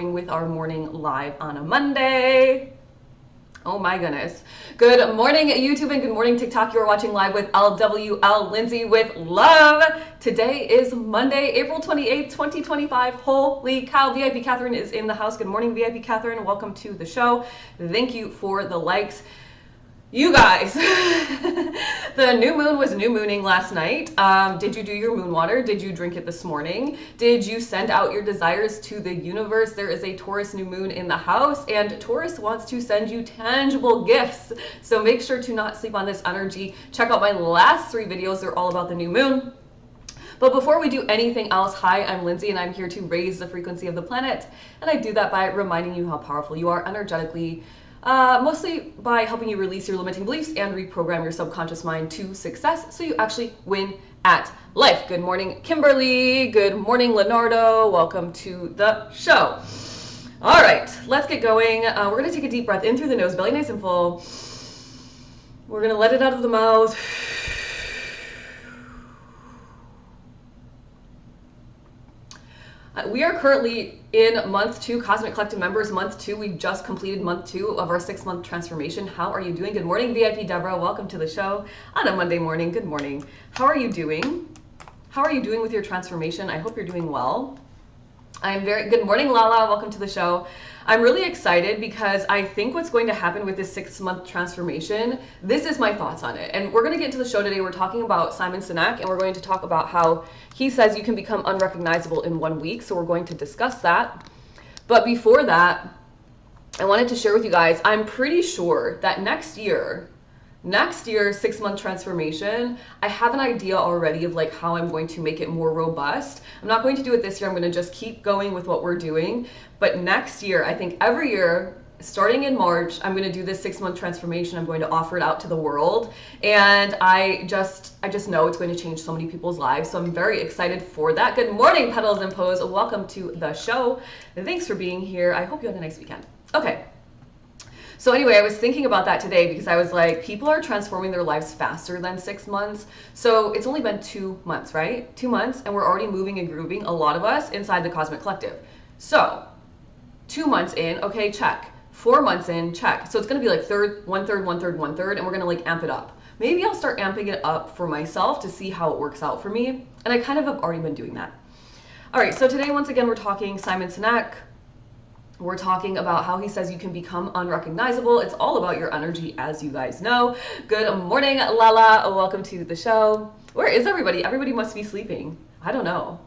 going with our morning live on a Monday. Oh my goodness. Good morning, YouTube, and good morning, TikTok. You're watching live with LWL Lindsay with love. Today is Monday, April 28th, 2025. Holy cow, VIP Catherine is in the house. Good morning, VIP Catherine. Welcome to the show. Thank you for the likes. You guys, the new moon was new mooning last night. Did you do your moon water? Did you drink it this morning? Did you send out your desires to the universe? There is a Taurus new moon in the house, and Taurus wants to send you tangible gifts. So make sure to not sleep on this energy. Check out my last 3 videos. They're all about the new moon. But before we do anything else, hi, I'm Lindsay, and I'm here to raise the frequency of the planet. And I do that by reminding you how powerful you are energetically, mostly by helping you release your limiting beliefs and reprogram your subconscious mind to success so you actually win at life. Good morning, Kimberly. Good morning, Leonardo. Welcome to the show. All right, let's get going. We're going to take a deep breath in through the nose, belly nice and full. We're going to let it out of the mouth. We are currently in month 2, Cosmic Collective members, month 2. We've just completed month 2 of our 6-month transformation. How are you doing? Good morning, VIP Deborah. Welcome to the show on a Monday morning. Good morning. How are you doing? How are you doing with your transformation? I hope you're doing well. Good morning, Lala. Welcome to the show. I'm really excited because I think what's going to happen with this 6-month transformation, this is my thoughts on it. And we're going to get into the show today. We're talking about Simon Sinek, and we're going to talk about how he says you can become unrecognizable in 1 week. So we're going to discuss that. But before that, I wanted to share with you guys, I'm pretty sure that next year's 6-month transformation, I have an idea already of like how I'm going to make it more robust. I'm not going to do it this year. I'm going to just keep going with what we're doing. But next year, I think every year, starting in March, I'm going to do this 6-month transformation. I'm going to offer it out to the world. And I just know it's going to change so many people's lives. So I'm very excited for that. Good morning, Petals and Pose. Welcome to the show. Thanks for being here. I hope you had a nice weekend. Okay. So anyway, I was thinking about that today because I was like, people are transforming their lives faster than 6 months. So it's only been 2 months, right? 2 months, and we're already moving and grooving, a lot of us, inside the Cosmic Collective. So 2 months in, okay, check. 4 months in, check. So it's going to be like one third, and we're going to like amp it up. Maybe I'll start amping it up for myself to see how it works out for me. And I kind of have already been doing that. All right, so today, once again, we're talking Simon Sinek. We're talking about how he says you can become unrecognizable. It's all about your energy, as you guys know. Good morning, Lala. Welcome to the show. Where is everybody? Everybody must be sleeping. I don't know.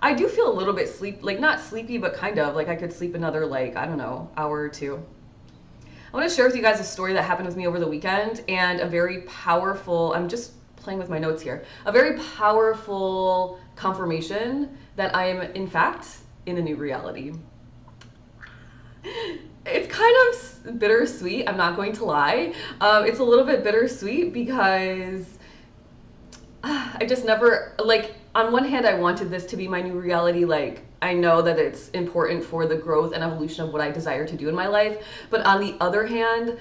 I do feel a little bit not sleepy, but kind of like I could sleep another, like, I don't know, hour or 2. I want to share with you guys a story that happened with me over the weekend, and a very powerful, I'm just playing with my notes here, a very powerful confirmation that I am, in fact, in a new reality. It's kind of bittersweet, I'm not going to lie. It's a little bit bittersweet because I just never, like, on one hand, I wanted this to be my new reality. Like, I know that it's important for the growth and evolution of what I desire to do in my life. But on the other hand,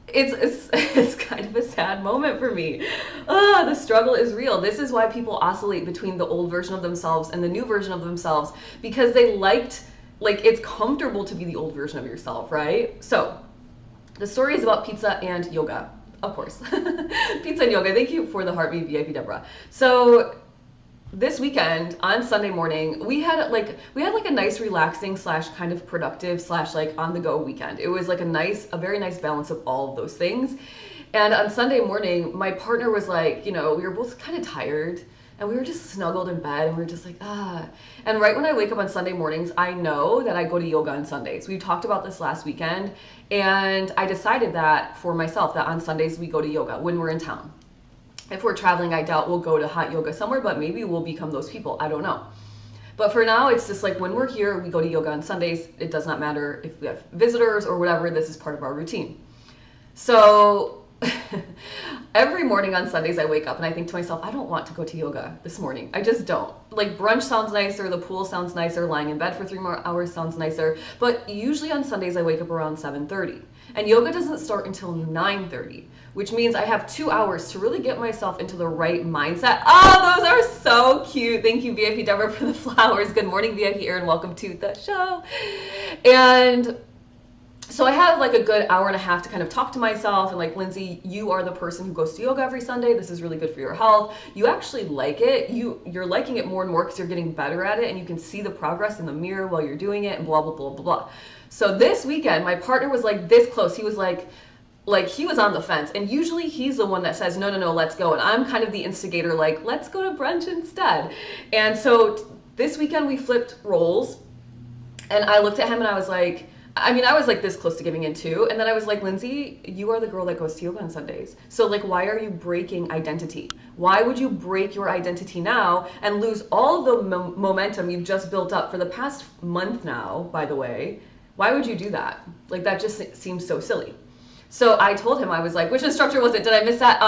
it's kind of a sad moment for me. The struggle is real. This is why people oscillate between the old version of themselves and the new version of themselves, because they like, it's comfortable to be the old version of yourself, right? So the story is about pizza and yoga, of course. Pizza and yoga. Thank you for the heartbeat, VIP Deborah. So this weekend on Sunday morning, we had like a nice relaxing / kind of productive / like on the go weekend. It was like a very nice balance of all of those things. And on Sunday morning, my partner was like, you know, we were both kind of tired. And we were just snuggled in bed, and we were just like, ah. And right when I wake up on Sunday mornings, I know that I go to yoga on Sundays. We talked about this last weekend, and I decided that for myself, that on Sundays we go to yoga when we're in town. If we're traveling, I doubt we'll go to hot yoga somewhere, but maybe we'll become those people. I don't know. But for now, it's just like when we're here, we go to yoga on Sundays. It does not matter if we have visitors or whatever. This is part of our routine. So Every morning on Sundays, I wake up and I think to myself, I don't want to go to yoga this morning. I just don't. Like, brunch sounds nicer, the pool sounds nicer, lying in bed for 3 more hours sounds nicer. But usually on Sundays, I wake up around 7:30. And yoga doesn't start until 9:30, which means I have 2 hours to really get myself into the right mindset. Oh, those are so cute. Thank you, VIP Deborah, for the flowers. Good morning, VIP Erin. Welcome to the show. And so I have like a good hour and a half to kind of talk to myself and like, Lindsay, you are the person who goes to yoga every Sunday. This is really good for your health. You actually like it. You're liking it more and more because you're getting better at it and you can see the progress in the mirror while you're doing it and blah, blah, blah, blah, blah. So this weekend, my partner was like this close. He was like he was on the fence. And usually he's the one that says, no, no, no, let's go. And I'm kind of the instigator, like, let's go to brunch instead. And so this weekend we flipped roles and I looked at him and I was like, I was like this close to giving in too. And then I was like, Lindsay, you are the girl that goes to yoga on Sundays. So like, why are you breaking identity? Why would you break your identity now and lose all the momentum you've just built up for the past month now, by the way? Why would you do that? Like, that just seems so silly. So I told him, I was like, which instructor was it? Did I miss that?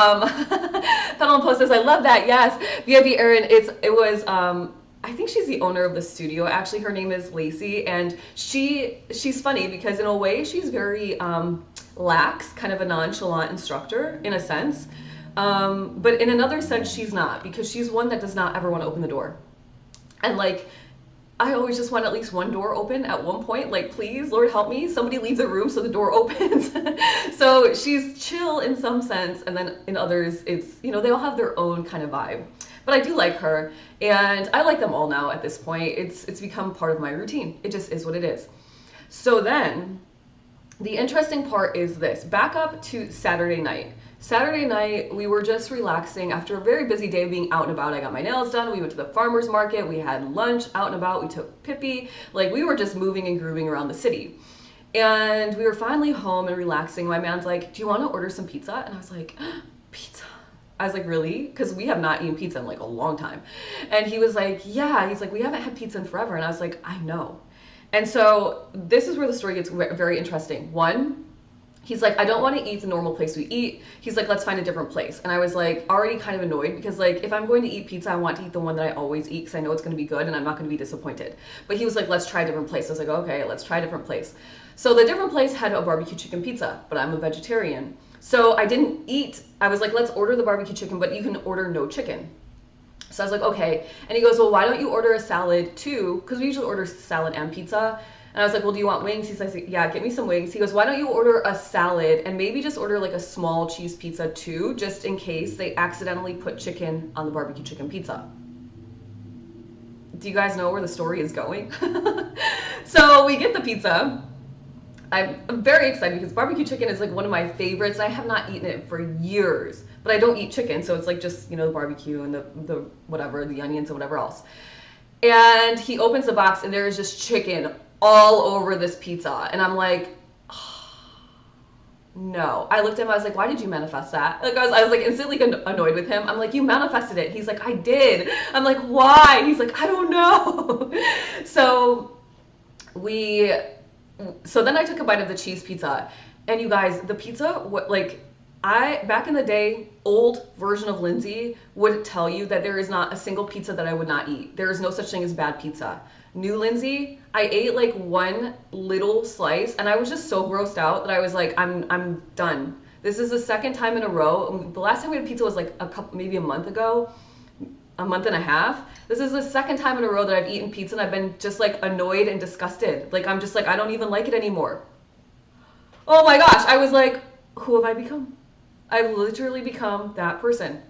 Pedal and Post says, I love that. Yes. VIP Erin, it was, I think she's the owner of the studio. Actually, her name is Lacey, and she's funny because in a way she's very lax, kind of a nonchalant instructor in a sense. But in another sense, she's not, because she's one that does not ever want to open the door. And like, I always just want at least one door open at one point. Like, please, Lord help me, somebody leave the room so the door opens. So she's chill in some sense, and then in others, it's, they all have their own kind of vibe. But I do like her, and I like them all now at this point. It's become part of my routine. It just is what it is. So then, the interesting part is this. Back up to Saturday night. Saturday night, we were just relaxing after a very busy day being out and about. I got my nails done. We went to the farmer's market. We had lunch out and about. We took Pippi. Like, we were just moving and grooving around the city. And we were finally home and relaxing. My man's like, do you want to order some pizza? And I was like, pizza. I was like, really? Because we have not eaten pizza in like a long time. And he was like, yeah. He's like, we haven't had pizza in forever. And I was like, I know. And so this is where the story gets very interesting. One, he's like, I don't want to eat the normal place we eat. He's like, let's find a different place. And I was like, already kind of annoyed because like, if I'm going to eat pizza, I want to eat the one that I always eat because I know it's going to be good and I'm not going to be disappointed. But he was like, let's try a different place. I was like, okay, let's try a different place. So the different place had a barbecue chicken pizza, but I'm a vegetarian. So I didn't eat. I was like, let's order the barbecue chicken, but you can order no chicken. So I was like, okay. And he goes, well, why don't you order a salad too? Because we usually order salad and pizza. And I was like, well, do you want wings? He's like, yeah, get me some wings. He goes, why don't you order a salad and maybe just order like a small cheese pizza too, just in case they accidentally put chicken on the barbecue chicken pizza. Do you guys know where the story is going? So we get the pizza. I'm very excited because barbecue chicken is like one of my favorites. I have not eaten it for years, but I don't eat chicken. So it's like just, the barbecue and the whatever, the onions and whatever else. And he opens the box and there is just chicken all over this pizza. And I'm like, oh, no. I looked at him, I was like, why did you manifest that? Like I was like instantly annoyed with him. I'm like, you manifested it. He's like, I did. I'm like, why? He's like, I don't know. So then I took a bite of the cheese pizza, and you guys, the pizza, back in the day, old version of Lindsay would tell you that there is not a single pizza that I would not eat. There is no such thing as bad pizza. New Lindsay, I ate like one little slice, and I was just so grossed out that I was like, I'm done. This is the second time in a row. The last time we had pizza was like maybe a month ago. A month and a half. This is the second time in a row that I've eaten pizza and I've been just like annoyed and disgusted. Like I'm just like, I don't even like it anymore. Oh my gosh. I was like, who have I become? I've literally become that person.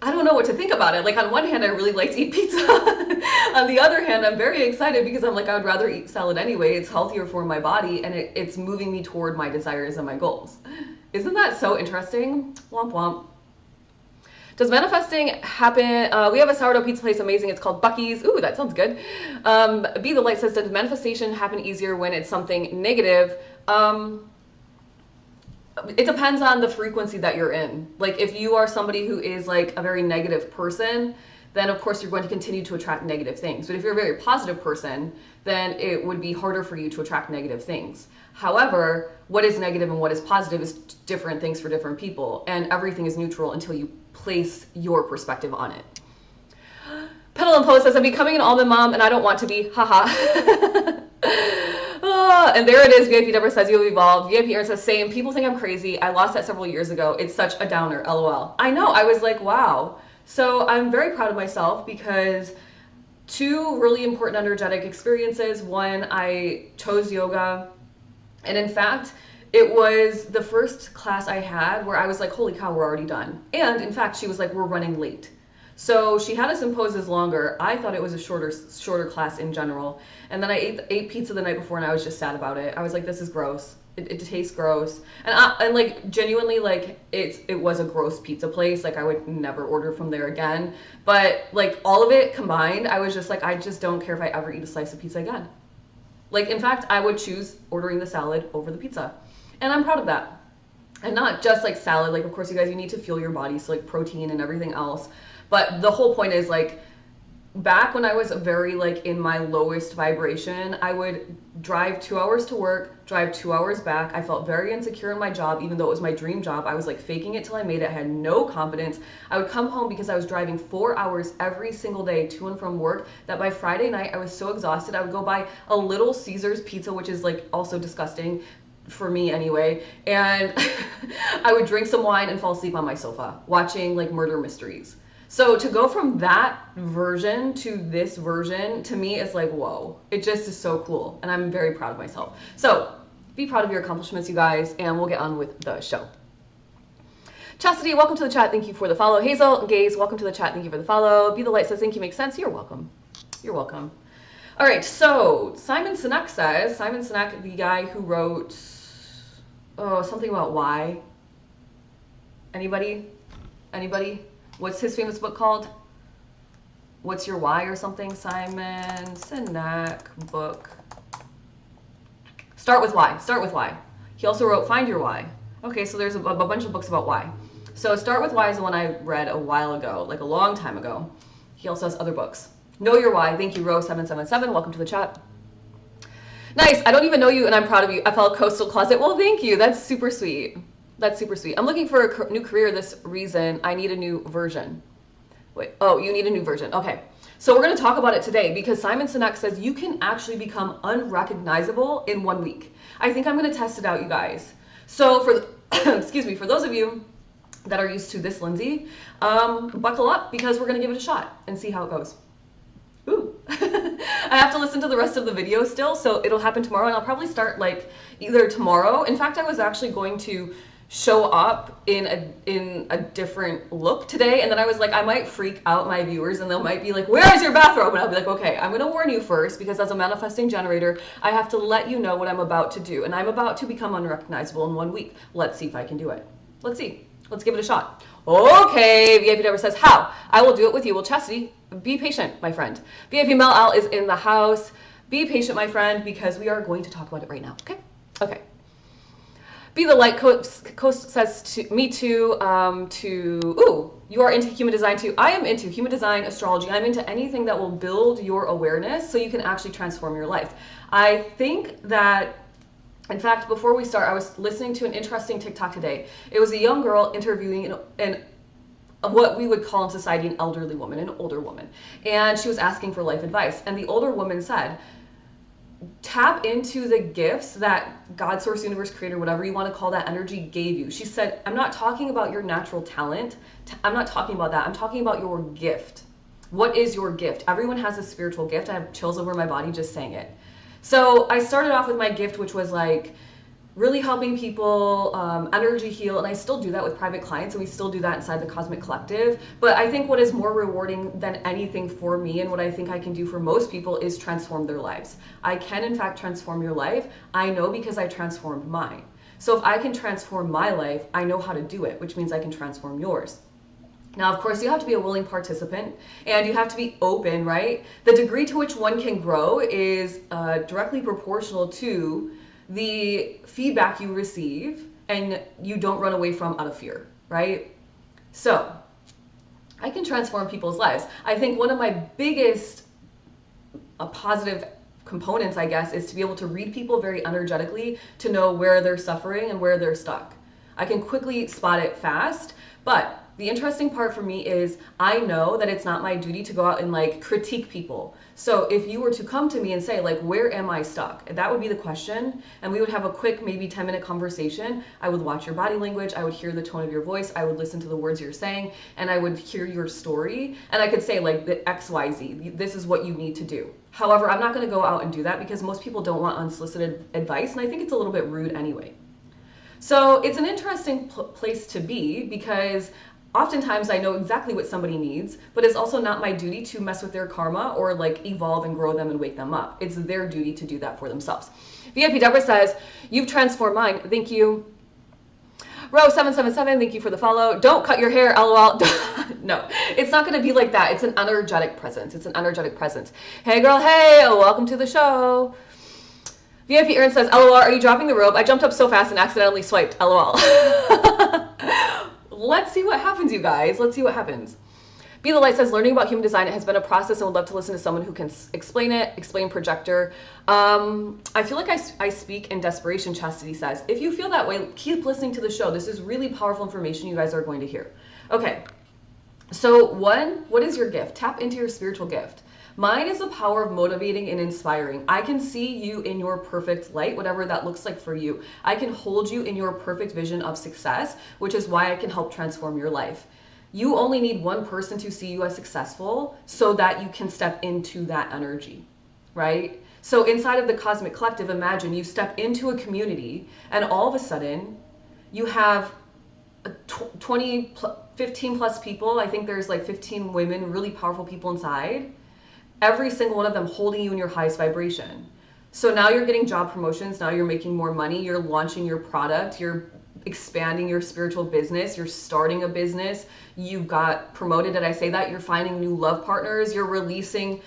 I don't know what to think about it. Like on one hand, I really like to eat pizza. On the other hand, I'm very excited because I'm like, I would rather eat salad anyway. It's healthier for my body and it's moving me toward my desires and my goals. Isn't that so interesting? Womp womp. Does manifesting happen? We have a sourdough pizza place, amazing. It's called Bucky's. Ooh, that sounds good. Be the Light says, does manifestation happen easier when it's something negative? It depends on the frequency that you're in. Like if you are somebody who is like a very negative person, then of course you're going to continue to attract negative things. But if you're a very positive person, then it would be harder for you to attract negative things. However, what is negative and what is positive is different things for different people, and everything is neutral until you place your perspective on it. Petal and Post says, I'm becoming an almond mom and I don't want to be, haha. And there it is. VIP Deborah says, you'll evolve. VIP Aaron says, same. People think I'm crazy. I lost that several years ago. It's such a downer, LOL. I know. I was like, wow. So I'm very proud of myself because two really important energetic experiences. One, I chose yoga. And in fact, it was the first class I had where I was like, holy cow, we're already done. And in fact, she was like, we're running late. So she had us in poses longer. I thought it was a shorter class in general. And then I ate pizza the night before and I was just sad about it. I was like, this is gross. It tastes gross. And like genuinely, like it was a gross pizza place. Like I would never order from there again. But like all of it combined, I was just like, I just don't care if I ever eat a slice of pizza again. Like in fact, I would choose ordering the salad over the pizza. And I'm proud of that. And not just like salad. Like of course you guys, you need to fuel your body. So like protein and everything else. But the whole point is like, back when I was very like in my lowest vibration, I would drive 2 hours to work, drive 2 hours back. I felt very insecure in my job, even though it was my dream job. I was like faking it till I made it. I had no confidence. I would come home because I was driving 4 hours every single day to and from work, that by Friday night I was so exhausted. I would go buy a Little Caesars pizza, which is like also disgusting for me anyway. And I would drink some wine and fall asleep on my sofa watching like murder mysteries. So to go from that version to this version, to me, is like, whoa. It just is so cool. And I'm very proud of myself. So be proud of your accomplishments, you guys, and we'll get on with the show. Chastity, welcome to the chat. Thank you for the follow. Hazel, Gaze, welcome to the chat. Thank you for the follow. Be the Light says, thank you, makes sense. You're welcome. You're welcome. All right, so Simon Sinek says, Simon Sinek, the guy who wrote, something about why. Anybody? Anybody? What's his famous book called? What's Your Why or something? Simon Sinek book. Start with Why. Start with Why. He also wrote Find Your Why. Okay, so there's a bunch of books about why. So Start with Why is the one I read a while ago, like a long time ago. He also has other books. Know Your Why. Thank you, Rose777. Welcome to the chat. Nice. I don't even know you, and I'm proud of you. FL Coastal Closet. Well, thank you. That's super sweet. That's super sweet. I'm looking for a new career this reason. I need a new version. Wait, oh, you need a new version. Okay. So we're going to talk about it today because Simon Sinek says you can actually become unrecognizable in 1 week. I think I'm going to test it out, you guys. So for, excuse me, for those of you that are used to this, Lindsay, buckle up because we're going to give it a shot and see how it goes. Ooh. I have to listen to the rest of the video still, so it'll happen tomorrow, and I'll probably start like either tomorrow. In fact, I was actually going to show up in a different look today, and then I was like, I might freak out my viewers and they might be like, where is your bathrobe? And I'll be like, okay, I'm gonna warn you first, because as a manifesting generator, I have to let you know what I'm about to do, and I'm about to become unrecognizable in 1 week. Let's see if I can do it. Let's see. Let's give it a shot. Okay, VIP Deborah says, how? I will do it with you. Well, Chastity, be patient, my friend. VIP Mel Al is in the house. Be patient, my friend, because we are going to talk about it right now, okay? Okay. Be the Light Coast says to me too, ooh, you are into human design too. I am into human design, astrology. I'm into anything that will build your awareness so you can actually transform your life. I think that, in fact, before we start, I was listening to an interesting TikTok today. It was a young girl interviewing what we would call in society an elderly woman, an older woman. And she was asking for life advice. And the older woman said, tap into the gifts that God, Source, Universe, Creator, whatever you want to call that energy, gave you. She said, I'm not talking about your natural talent. I'm not talking about that. I'm talking about your gift. What is your gift? Everyone has a spiritual gift. I have chills over my body just saying it. So I started off with my gift, which was like really helping people energy heal, and I still do that with private clients, and we still do that inside the Cosmic Collective. But I think what is more rewarding than anything for me, and what I think I can do for most people, is transform their lives. I can in fact transform your life. I know because I transformed mine. So if I can transform my life, I know how to do it, which means I can transform yours. Now, of course, you have to be a willing participant, and you have to be open, right? The degree to which one can grow is directly proportional to the feedback you receive and you don't run away from out of fear, right? So I can transform people's lives. I think one of my biggest positive components, I guess, is to be able to read people very energetically to know where they're suffering and where they're stuck. I can quickly spot it fast, but the interesting part for me is I know that it's not my duty to go out and like critique people. So if you were to come to me and say like, where am I stuck? That would be the question. And we would have a quick, maybe 10-minute conversation. I would watch your body language. I would hear the tone of your voice. I would listen to the words you're saying, and I would hear your story. And I could say like the XYZ, this is what you need to do. However, I'm not going to go out and do that because most people don't want unsolicited advice. And I think it's a little bit rude anyway. So it's an interesting place to be because oftentimes I know exactly what somebody needs, but it's also not my duty to mess with their karma or like evolve and grow them and wake them up. It's their duty to do that for themselves. VIP Deborah says, you've transformed mine. Thank you. Row777, thank you for the follow. Don't cut your hair, LOL. No, it's not going to be like that. It's an energetic presence. It's an energetic presence. Hey girl, hey, welcome to the show. VIP Aaron says, LOL, are you dropping the rope? I jumped up so fast and accidentally swiped, LOL. Let's see what happens, you guys. Let's see what happens. Be the Light says, learning about human design has been a process and would love to listen to someone who can explain it, explain projector. I feel like I speak in desperation, Chastity says. If you feel that way, keep listening to the show. This is really powerful information you guys are going to hear. Okay, so what is your gift? Tap into your spiritual gift. Mine is the power of motivating and inspiring. I can see you in your perfect light, whatever that looks like for you. I can hold you in your perfect vision of success, which is why I can help transform your life. You only need one person to see you as successful so that you can step into that energy, right? So inside of the Cosmic Collective, imagine you step into a community and all of a sudden you have 15 plus people. I think there's like 15 women, really powerful people inside. Every single one of them holding you in your highest vibration. So now you're getting job promotions. Now you're making more money. You're launching your product. You're expanding your spiritual business. You're starting a business. You got promoted. Did I say that? You're finding new love partners. You're releasing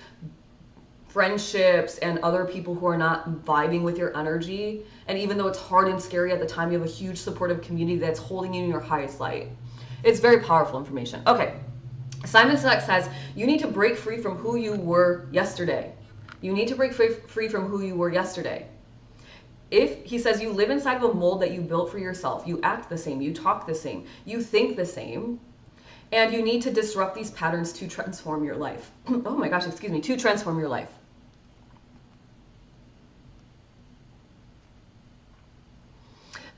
friendships and other people who are not vibing with your energy. And even though it's hard and scary at the time, you have a huge supportive community that's holding you in your highest light. It's very powerful information. Okay. Simon Sinek says, you need to break free from who you were yesterday. You need to break free from who you were yesterday. He says, you live inside of a mold that you built for yourself. You act the same, you talk the same, you think the same, and you need to disrupt these patterns to transform your life. Oh my gosh, excuse me, to transform your life.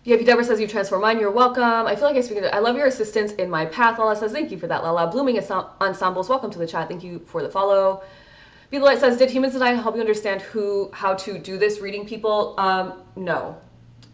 VIP Deborah says, you transform mine. You're welcome. I feel like I speak. I love your assistance in my path. Lala says, thank you for that, Lala. Blooming Ensembles, welcome to the chat. Thank you for the follow. Be the Light says, did Human Design help you understand how to do this, reading people? No.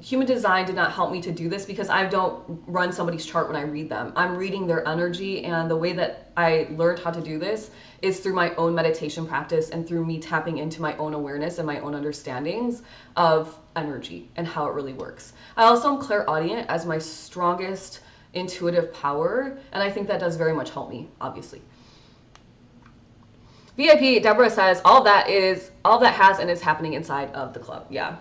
Human Design did not help me to do this because I don't run somebody's chart when I read them. I'm reading their energy, and the way that I learned how to do this is through my own meditation practice and through me tapping into my own awareness and my own understandings of energy and how it really works. I also am clairaudient as my strongest intuitive power, and I think that does very much help me, obviously. VIP Deborah says, all that has and is happening inside of the club. Yeah.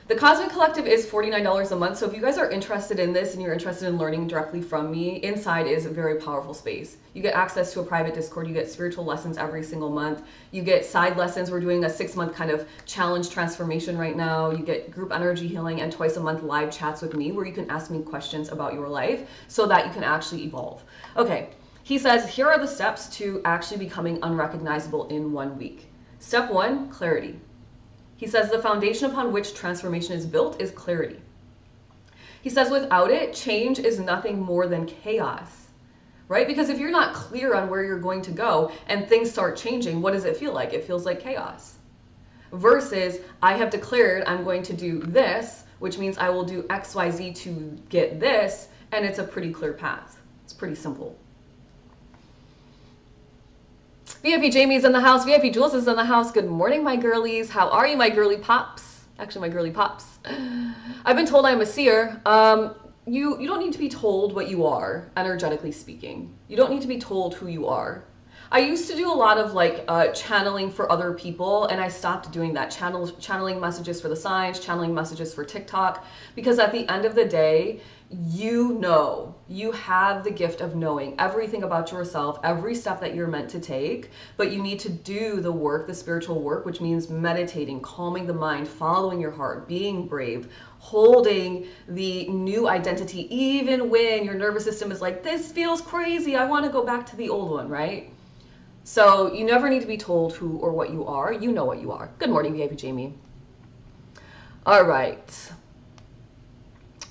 The Cosmic Collective is $49 a month, so if you guys are interested in this and you're interested in learning directly from me, inside is a very powerful space. You get access to a private Discord, you get spiritual lessons every single month, you get side lessons. We're doing a 6-month kind of challenge transformation right now. You get group energy healing and twice a month live chats with me where you can ask me questions about your life so that you can actually evolve. Okay, he says, here are the steps to actually becoming unrecognizable in 1 week. Step 1, clarity. He says the foundation upon which transformation is built is clarity. He says without it, change is nothing more than chaos, right? Because if you're not clear on where you're going to go and things start changing, what does it feel like? It feels like chaos. Versus I have declared I'm going to do this, which means I will do X, Y, Z to get this, and it's a pretty clear path. It's pretty simple. VIP Jamie's in the house. VIP Jules is in the house. Good morning, my girlies. How are you, my girly pops? Actually, my girly pops. I've been told I'm a seer. You don't need to be told what you are, energetically speaking. You don't need to be told who you are. I used to do a lot of like channeling for other people, and I stopped doing that. Channeling messages for the signs, channeling messages for TikTok, because at the end of the day, you have the gift of knowing everything about yourself, every step that you're meant to take, but you need to do the work, the spiritual work, which means meditating, calming the mind, following your heart, being brave, holding the new identity, even when your nervous system is like, this feels crazy, I want to go back to the old one, right? So you never need to be told who or what you are. You know what you are. Good morning, VIP Jamie. All right.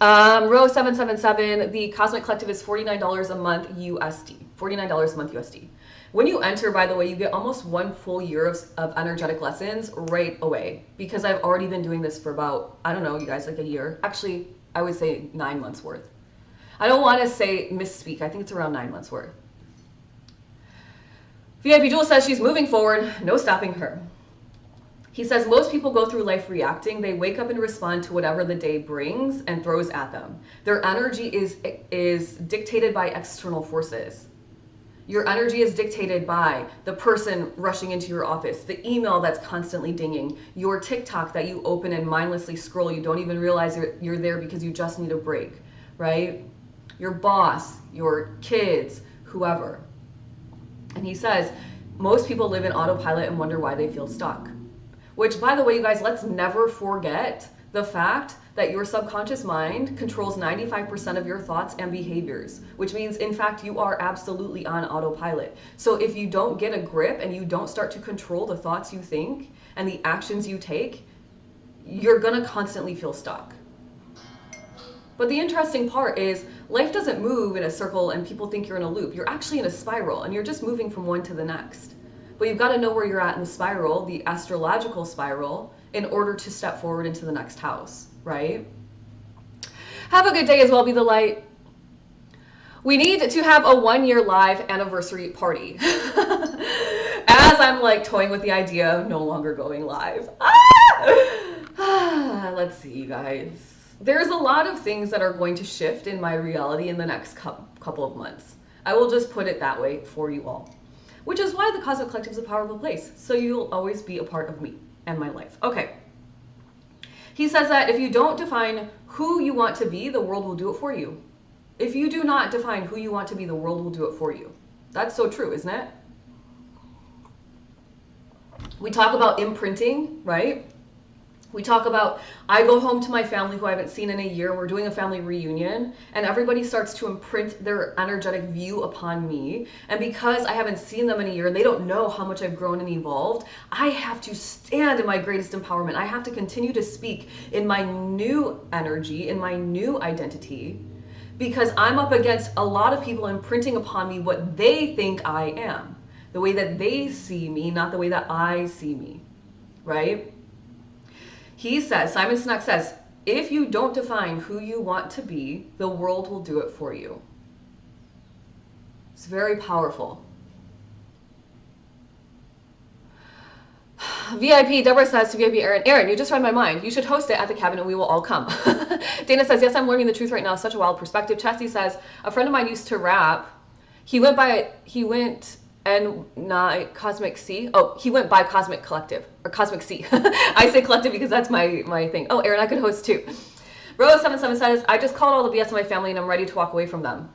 Row 777, the Cosmic Collective is $49 a month USD. $49 a month USD. When you enter, by the way, you get almost 1 full year of energetic lessons right away, because I've already been doing this for about, I don't know, you guys, like a year. Actually, I would say 9 months worth. I don't want to say misspeak. I think it's around 9 months worth. VIP Jewel says she's moving forward. No stopping her. He says most people go through life reacting. They wake up and respond to whatever the day brings and throws at them. Their energy is dictated by external forces. Your energy is dictated by the person rushing into your office, the email that's constantly dinging, your TikTok that you open and mindlessly scroll. You don't even realize you're there because you just need a break, right? Your boss, your kids, whoever. And he says most people live in autopilot and wonder why they feel stuck. Which, by the way, you guys, let's never forget the fact that your subconscious mind controls 95% of your thoughts and behaviors, which means, in fact, you are absolutely on autopilot. So if you don't get a grip and you don't start to control the thoughts you think and the actions you take, you're gonna constantly feel stuck. But the interesting part is life doesn't move in a circle and people think you're in a loop. You're actually in a spiral and you're just moving from one to the next. But you've got to know where you're at in the spiral, the astrological spiral, in order to step forward into the next house, right? Have a good day as well, be the light. We need to have a 1-year live anniversary party. As I'm like toying with the idea of no longer going live. Let's see, you guys. There's a lot of things that are going to shift in my reality in the next couple of months. I will just put it that way for you all. Which is why the Cosmic Collective is a powerful place. So you'll always be a part of me and my life. Okay. He says that if you don't define who you want to be, the world will do it for you. If you do not define who you want to be, the world will do it for you. That's so true, isn't it? We talk about imprinting, right? We talk about, I go home to my family who I haven't seen in a year, we're doing a family reunion, and everybody starts to imprint their energetic view upon me. And because I haven't seen them in a year, and they don't know how much I've grown and evolved, I have to stand in my greatest empowerment. I have to continue to speak in my new energy, in my new identity, because I'm up against a lot of people imprinting upon me what they think I am, the way that they see me, not the way that I see me, right? He says, Simon Sinek says, if you don't define who you want to be, the world will do it for you. It's very powerful. VIP, Deborah says to VIP Aaron, Aaron, you just read my mind. You should host it at the cabin and we will all come. Dana says, yes, I'm learning the truth right now. Such a wild perspective. Chastity says, a friend of mine used to rap. He went and not Cosmic C. Oh, he went by Cosmic Collective or Cosmic C. I say collective because that's my thing. Oh, Aaron, I could host too. Rose 77 says, I just called all the BS in my family and I'm ready to walk away from them.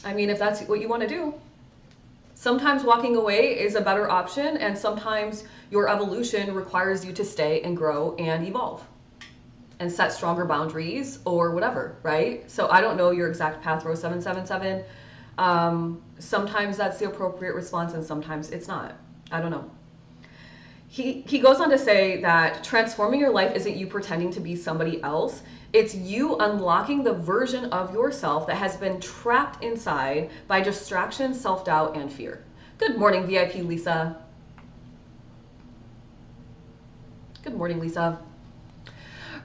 I mean, if that's what you want to do. Sometimes walking away is a better option, and sometimes your evolution requires you to stay and grow and evolve and set stronger boundaries or whatever, right? So I don't know your exact path, Rose 777. Sometimes that's the appropriate response and sometimes it's not. I don't know. He goes on to say that transforming your life isn't you pretending to be somebody else. It's you unlocking the version of yourself that has been trapped inside by distraction, self-doubt, and fear. Good morning, VIP Lisa. Good morning, Lisa.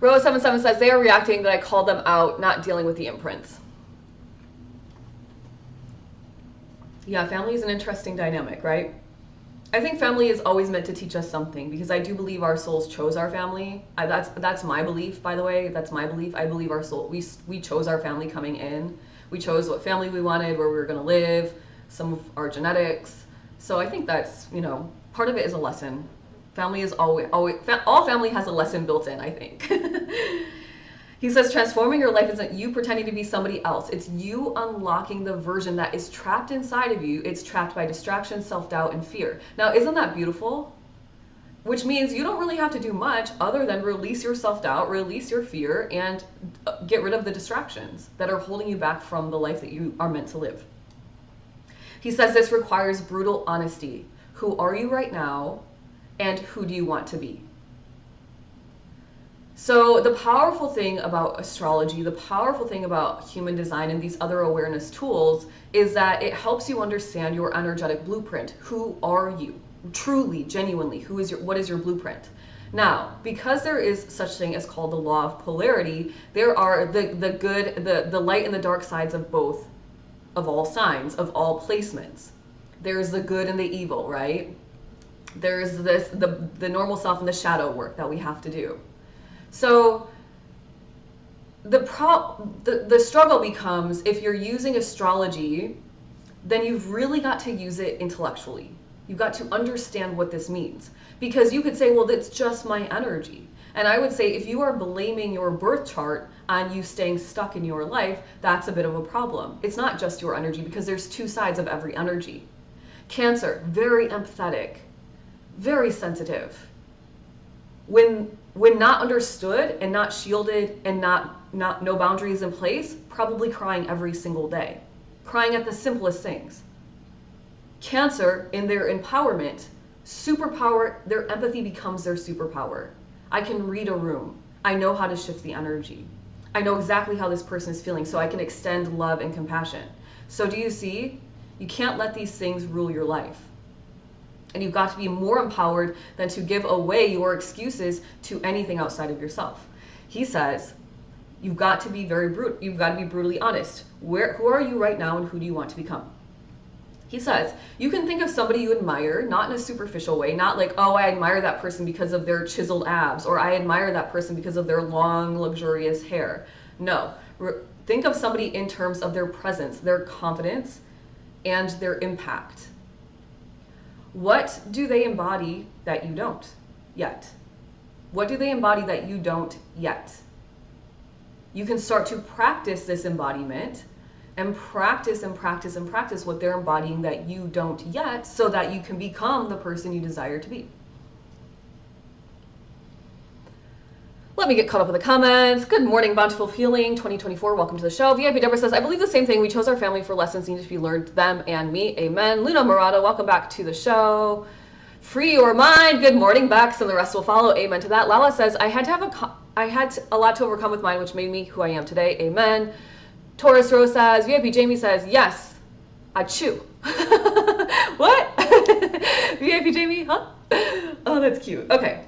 Rose 77 says, they are reacting that I called them out, not dealing with the imprints. Yeah, family is an interesting dynamic, right? I think family is always meant to teach us something, because I do believe our souls chose our family. That's my belief, by the way. That's my belief. I believe our soul, we chose our family coming in. We chose what family we wanted, where we were going to live, some of our genetics. So I think that's, part of it is a lesson. Family is all family has a lesson built in, I think. He says transforming your life isn't you pretending to be somebody else. It's you unlocking the version that is trapped inside of you. It's trapped by distraction, self-doubt, and fear. Now, isn't that beautiful? Which means you don't really have to do much other than release your self-doubt, release your fear, and get rid of the distractions that are holding you back from the life that you are meant to live. He says this requires brutal honesty. Who are you right now, and who do you want to be? So the powerful thing about astrology, the powerful thing about human design and these other awareness tools is that it helps you understand your energetic blueprint. Who are you? Truly, genuinely, what is your blueprint? Now, because there is such thing as called the law of polarity, there are the light and the dark sides of both, of all signs, of all placements. There's the good and the evil, right? There's the normal self and the shadow work that we have to do. So the struggle becomes, if you're using astrology, then you've really got to use it intellectually. You've got to understand what this means. Because you could say, well, that's just my energy. And I would say if you are blaming your birth chart on you staying stuck in your life, that's a bit of a problem. It's not just your energy, because there's two sides of every energy. Cancer, very empathetic, very sensitive. When not understood and not shielded and no boundaries in place, probably crying every single day, crying at the simplest things. Cancer, in their empowerment, superpower, their empathy becomes their superpower. I can read a room. I know how to shift the energy. I know exactly how this person is feeling, so I can extend love and compassion. So do you see? You can't let these things rule your life. And you've got to be more empowered than to give away your excuses to anything outside of yourself. He says, you've got to be you've got to be brutally honest. Who are you right now, and who do you want to become? He says, you can think of somebody you admire, not in a superficial way, not like, oh, I admire that person because of their chiseled abs, or I admire that person because of their long, luxurious hair. No, think of somebody in terms of their presence, their confidence, and their impact. What do they embody that you don't yet? What do they embody that you don't yet? You can start to practice this embodiment and practice and practice and practice what they're embodying that you don't yet, so that you can become the person you desire to be. Let me get caught up with the comments. Good morning, Bountiful Feeling 2024. Welcome to the show. VIP Deborah says, I believe the same thing. We chose our family for lessons needed to be learned, them and me. Amen. Luna Murata, welcome back to the show. Free your mind. Good morning, Bex, and the rest will follow. Amen to that. Lala says, I had a lot to overcome with mine, which made me who I am today. Amen. Taurus Rose says, VIP Jamie says, yes, I chew. What? VIP Jamie, huh? Oh, that's cute. Okay.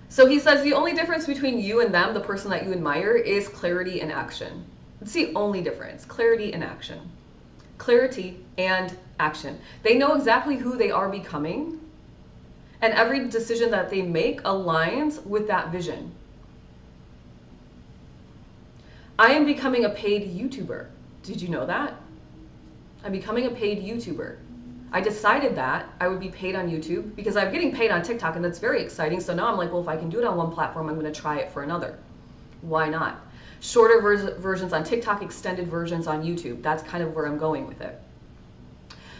So he says the only difference between you and them, the person that you admire, is clarity and action. It's the only difference, clarity and action. Clarity and action. They know exactly who they are becoming, and every decision that they make aligns with that vision. I am becoming a paid YouTuber. Did you know that? I'm becoming a paid YouTuber. I decided that I would be paid on YouTube because I'm getting paid on TikTok, and that's very exciting. So now I'm like, well, if I can do it on one platform, I'm going to try it for another. Why not? Shorter versions on TikTok, extended versions on YouTube. That's kind of where I'm going with it.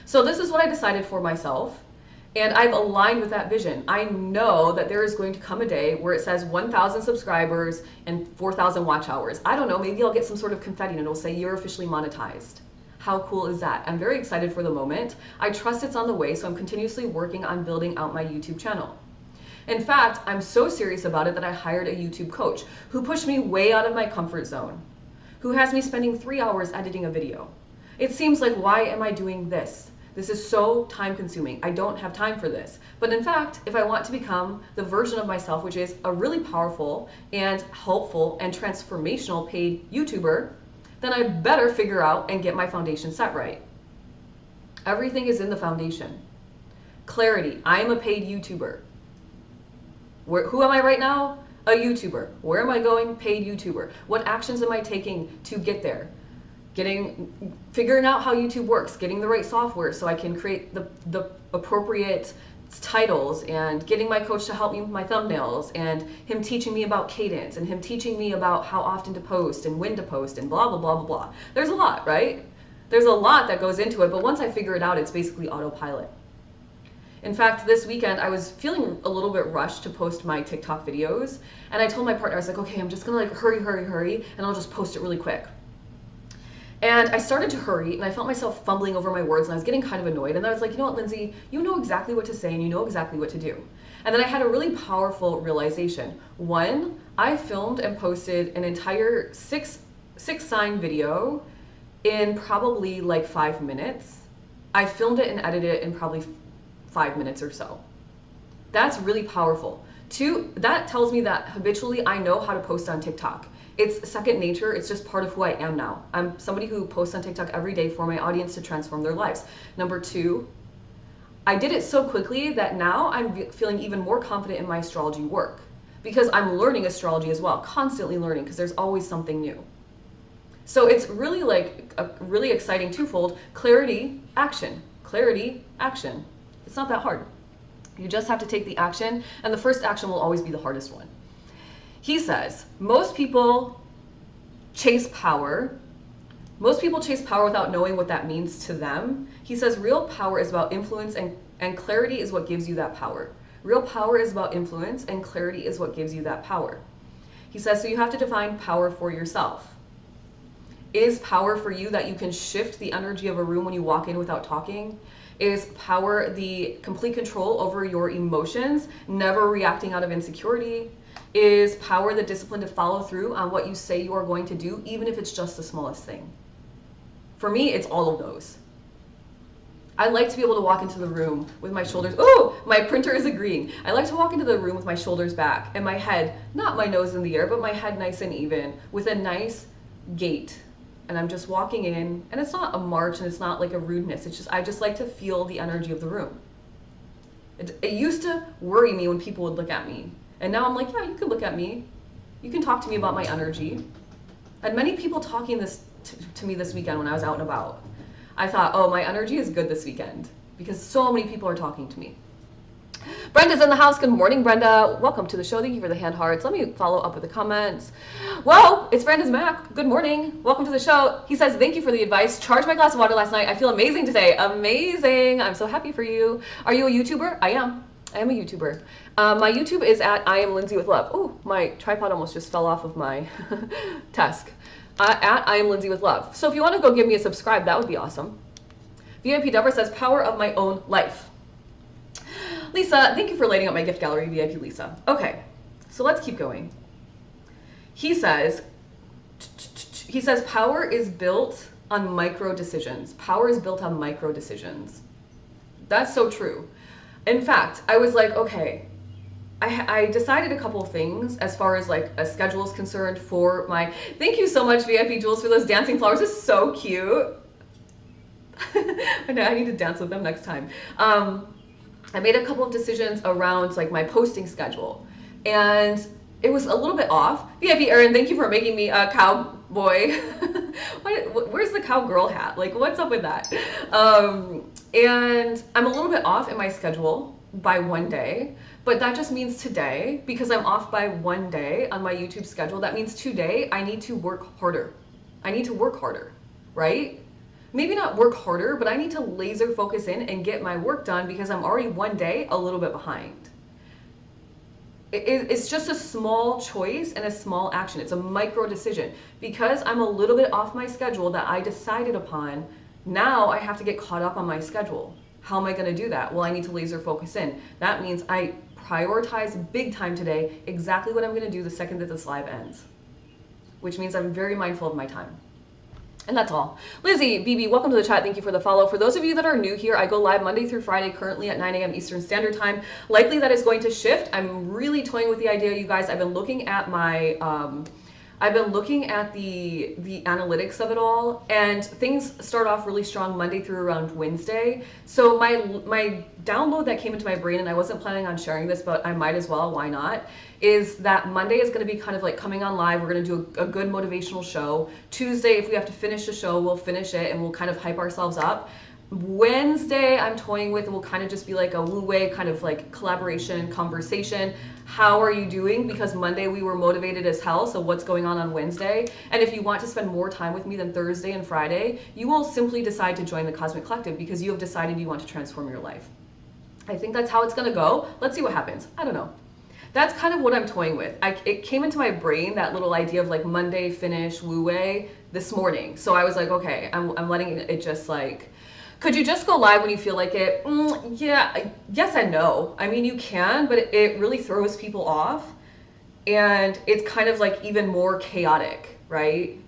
So this is what I decided for myself, and I've aligned with that vision. I know that there is going to come a day where it says 1,000 subscribers and 4,000 watch hours. I don't know, maybe I'll get some sort of confetti and it'll say you're officially monetized. How cool is that? I'm very excited for the moment. I trust it's on the way, so I'm continuously working on building out my YouTube channel. In fact, I'm so serious about it that I hired a YouTube coach who pushed me way out of my comfort zone, who has me spending 3 hours editing a video. It seems like, why am I doing this? This is so time consuming. I don't have time for this. But in fact, if I want to become the version of myself, which is a really powerful and helpful and transformational paid YouTuber, then I better figure out and get my foundation set right. Everything is in the foundation. Clarity. I am a paid YouTuber. Who am I right now? A YouTuber. Where am I going? Paid YouTuber. What actions am I taking to get there? Figuring out how YouTube works, getting the right software so I can create the appropriate titles and getting my coach to help me with my thumbnails and him teaching me about cadence and him teaching me about how often to post and when to post and blah, blah, blah, blah, blah. There's a lot, right? There's a lot that goes into it, but once I figure it out, it's basically autopilot. In fact, this weekend, I was feeling a little bit rushed to post my TikTok videos, and I told my partner, I was like, okay, I'm just gonna like hurry, and I'll just post it really quick. And I started to hurry, and I felt myself fumbling over my words, and I was getting kind of annoyed, and then I was like, you know what, Lindsay, you know exactly what to say, and you know exactly what to do. And then I had a really powerful realization. One, I filmed and posted an entire six sign video in probably like 5 minutes. I filmed it and edited it in probably 5 minutes or so. That's really powerful. Two, that tells me that habitually I know how to post on TikTok. It's second nature. It's just part of who I am now. I'm somebody who posts on TikTok every day for my audience to transform their lives. Number two, I did it so quickly that now I'm feeling even more confident in my astrology work because I'm learning astrology as well, constantly learning because there's always something new. So it's really like a really exciting twofold: clarity, action. Clarity, action. It's not that hard. You just have to take the action, and the first action will always be the hardest one. He says, most people chase power. Most people chase power without knowing what that means to them. He says real power is about influence, and clarity is what gives you that power. Real power is about influence, and clarity is what gives you that power. He says, so you have to define power for yourself. Is power for you that you can shift the energy of a room when you walk in without talking? Is power the complete control over your emotions, never reacting out of insecurity? Is power the discipline to follow through on what you say you are going to do, even if it's just the smallest thing? For me, it's all of those. I like to be able to walk into the room with my shoulders, oh, my printer is agreeing. I like to walk into the room with my shoulders back and my head, not my nose in the air, but my head nice and even, with a nice gait. And I'm just walking in, and it's not a march and it's not like a rudeness. It's just, I just like to feel the energy of the room. It used to worry me when people would look at me. And now I'm like, yeah, you can look at me. You can talk to me about my energy. And many people talking this to me this weekend when I was out and about. I thought, oh, my energy is good this weekend because so many people are talking to me. Brenda's in the house. Good morning, Brenda. Welcome to the show. Thank you for the hand hearts. Let me follow up with the comments. Well, it's Brenda's Mac. Good morning. Welcome to the show. He says, thank you for the advice. Charged my glass of water last night. I feel amazing today. Amazing. I'm so happy for you. Are you a YouTuber? I am. I am a YouTuber. My YouTube is at I am Lindsay with Love. Oh, my tripod almost just fell off of my desk. At I am Lindsay with Love. So if you want to go give me a subscribe, that would be awesome. VIP Deborah says, power of my own life. Lisa, thank you for lighting up my gift gallery, VIP Lisa. Okay, so let's keep going. He says power is built on micro decisions. Power is built on micro decisions. That's so true. In fact, I was like, okay, I decided a couple of things as far as like a schedule is concerned for my, thank you so much VIP Jules for those dancing flowers. It's so cute. I know I need to dance with them next time. I made a couple of decisions around like my posting schedule, and it was a little bit off. VIP Erin, thank you for making me a cowboy. Where's the cowgirl hat? Like, what's up with that? And I'm a little bit off in my schedule by one day, but that just means today, because I'm off by one day on my YouTube schedule, that means today I need to work harder. I need to work harder, right? Maybe not work harder, but I need to laser focus in and get my work done because I'm already one day a little bit behind. It's just a small choice and a small action. It's a micro decision. Because I'm a little bit off my schedule that I decided upon, now I have to get caught up on my schedule. How am I going to do that? Well, I need to laser focus in. That means I prioritize big time today exactly what I'm going to do the second that this live ends, which means I'm very mindful of my time. And that's all. Lizzie, BB, welcome to the chat. Thank you for the follow. For those of you that are new here, I go live Monday through Friday, currently at 9 a.m. Eastern Standard Time. Likely that is going to shift. I'm really toying with the idea, you guys. I've been looking at my, the analytics of it all, and things start off really strong Monday through around Wednesday. So my download that came into my brain, and I wasn't planning on sharing this, but I might as well, why not, is that Monday is going to be kind of like coming on live. We're going to do a good motivational show. Tuesday, if we have to finish the show, we'll finish it and we'll kind of hype ourselves up. Wednesday, I'm toying with, will kind of just be like a wu-wei kind of like collaboration, conversation. How are you doing? Because Monday we were motivated as hell, so what's going on Wednesday? And if you want to spend more time with me than Thursday and Friday, you will simply decide to join the Cosmic Collective because you have decided you want to transform your life. I think that's how it's gonna go. Let's see what happens. I don't know. That's kind of what I'm toying with. It came into my brain, that little idea of like Monday finish wu-wei this morning. So I was like, okay, I'm letting it just like, could you just go live when you feel like it? Yeah, yes and no. I mean, you can, but it really throws people off. And it's kind of like even more chaotic, right?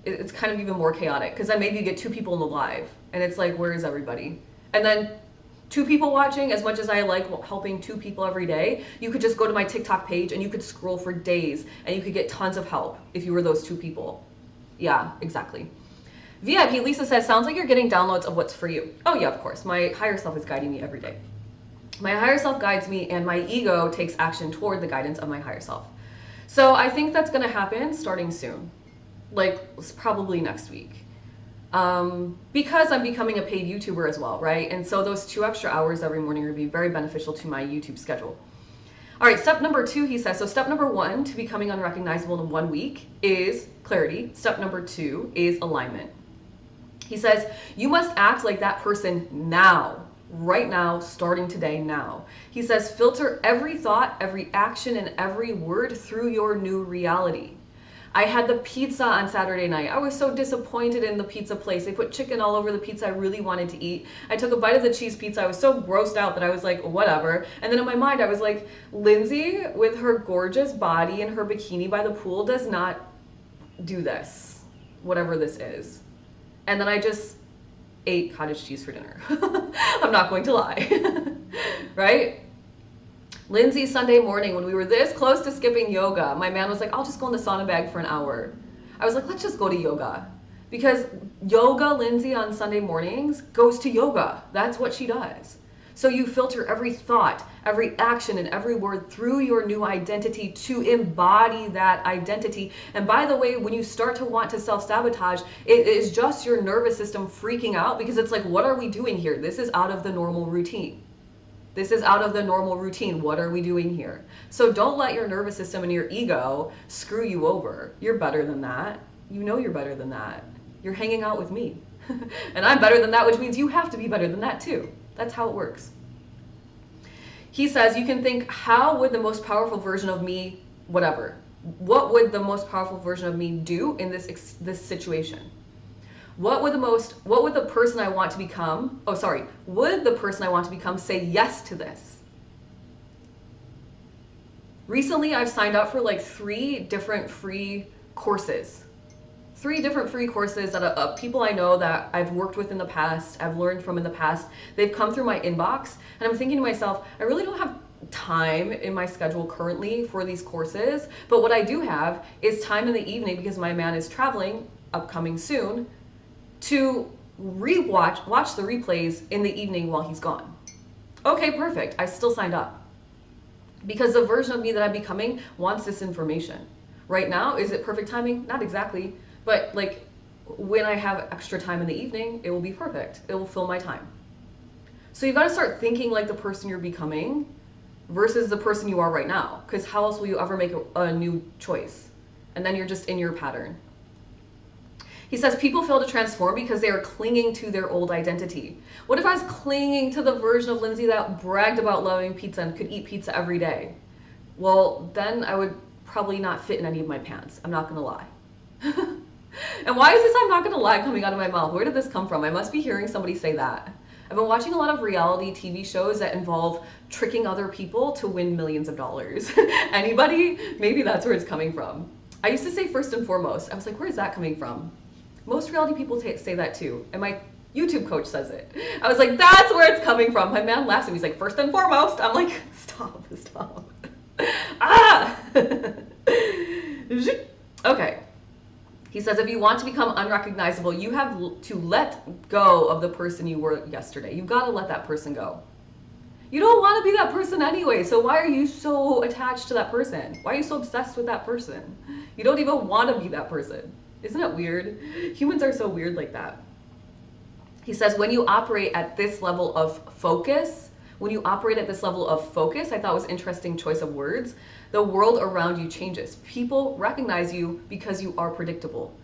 It's kind of even more chaotic because then maybe you get 2 people in the live and it's like, where is everybody? And then 2 people watching, as much as I like helping 2 people every day, you could just go to my TikTok page and you could scroll for days and you could get tons of help if you were those 2 people. Yeah, exactly. VIP Lisa says, sounds like you're getting downloads of what's for you. Oh yeah, of course. My higher self is guiding me every day. My higher self guides me and my ego takes action toward the guidance of my higher self. So I think that's going to happen starting soon. Like probably next week. Because I'm becoming a paid YouTuber as well, right? And so those 2 extra hours every morning are going to be very beneficial to my YouTube schedule. All right, step number 2, he says, so step number 1 to becoming unrecognizable in 1 week is clarity. Step number 2 is alignment. He says, you must act like that person now, right now, starting today, now. He says, filter every thought, every action, and every word through your new reality. I had the pizza on Saturday night. I was so disappointed in the pizza place. They put chicken all over the pizza I really wanted to eat. I took a bite of the cheese pizza. I was so grossed out that I was like, whatever. And then in my mind, I was like, Lindsay, with her gorgeous body and her bikini by the pool, does not do this, whatever this is. And then I just ate cottage cheese for dinner. I'm not going to lie, right? Lindsay, Sunday morning, when we were this close to skipping yoga, my man was like, I'll just go in the sauna bag for an hour. I was like, let's just go to yoga. Because yoga, Lindsay, on Sunday mornings goes to yoga. That's what she does. So you filter every thought, every action, and every word through your new identity to embody that identity. And by the way, when you start to want to self-sabotage, it is just your nervous system freaking out because it's like, what are we doing here? This is out of the normal routine. This is out of the normal routine. What are we doing here? So don't let your nervous system and your ego screw you over. You're better than that. You know you're better than that. You're hanging out with me. And I'm better than that, which means you have to be better than that too. That's how it works. He says, you can think, how would the most powerful version of me, whatever. What would the most powerful version of me do in this situation? Would the person I want to become, would the person I want to become say yes to this? Recently, I've signed up for like 3 different free courses. 3 different free courses that people I know that I've worked with in the past, I've learned from in the past, they've come through my inbox, and I'm thinking to myself, I really don't have time in my schedule currently for these courses, but what I do have is time in the evening because my man is traveling, upcoming soon, to watch the replays in the evening while he's gone. Okay, perfect. I still signed up because the version of me that I'm becoming wants this information. Right now, is it perfect timing? Not exactly, but like when I have extra time in the evening, it will be perfect. It will fill my time. So you got to start thinking like the person you're becoming versus the person you are right now, because how else will you ever make a new choice? And then you're just in your pattern. He says people fail to transform because they are clinging to their old identity. What if I was clinging to the version of Lindsay that bragged about loving pizza and could eat pizza every day? Well, then I would probably not fit in any of my pants. I'm not gonna lie. And why is this I'm not gonna lie coming out of my mouth? Where did this come from? I must be hearing somebody say that. I've been watching a lot of reality TV shows that involve tricking other people to win millions of dollars. Anybody? Maybe that's where it's coming from. I used to say first and foremost. I was like, where is that coming from? Most reality people say that too. And my YouTube coach says it. I was like, that's where it's coming from. My man laughs at me. He's like, first and foremost. I'm like, stop. Ah! Okay. He says, if you want to become unrecognizable, you have to let go of the person you were yesterday. You've got to let that person go. You don't want to be that person anyway, so why are you so attached to that person? Why are you so obsessed with that person? You don't even want to be that person. Isn't it weird? Humans are so weird like that. He says, when you operate at this level of focus, I thought was interesting choice of words, the world around you changes. People recognize you because you are predictable.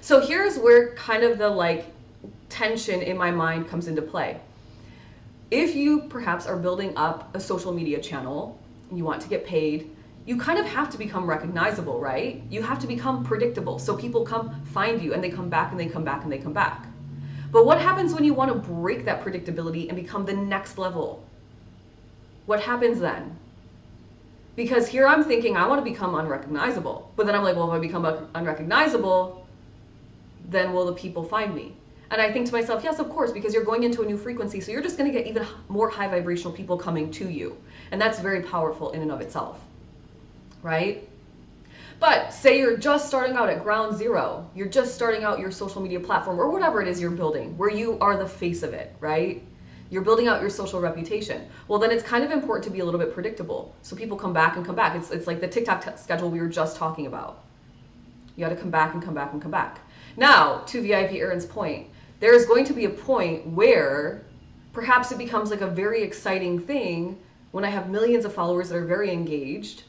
So here's where kind of the like tension in my mind comes into play. If you perhaps are building up a social media channel, you want to get paid, you kind of have to become recognizable, right? You have to become predictable. So people come find you and they come back and they come back and they come back. But what happens when you want to break that predictability and become the next level? What happens then? Because here I'm thinking I want to become unrecognizable. But then I'm like, well, if I become unrecognizable, then will the people find me? And I think to myself, yes, of course, because you're going into a new frequency. So you're just going to get even more high vibrational people coming to you. And that's very powerful in and of itself. Right? But say you're just starting out at ground zero. You're just starting out your social media platform or whatever it is you're building, where you are the face of it, right? You're building out your social reputation. Well, then it's kind of important to be a little bit predictable. So people come back and come back. It's like the TikTok schedule we were just talking about. You got to come back and come back and come back. Now, to VIP Aaron's point, there is going to be a point where perhaps it becomes like a very exciting thing when I have millions of followers that are very engaged,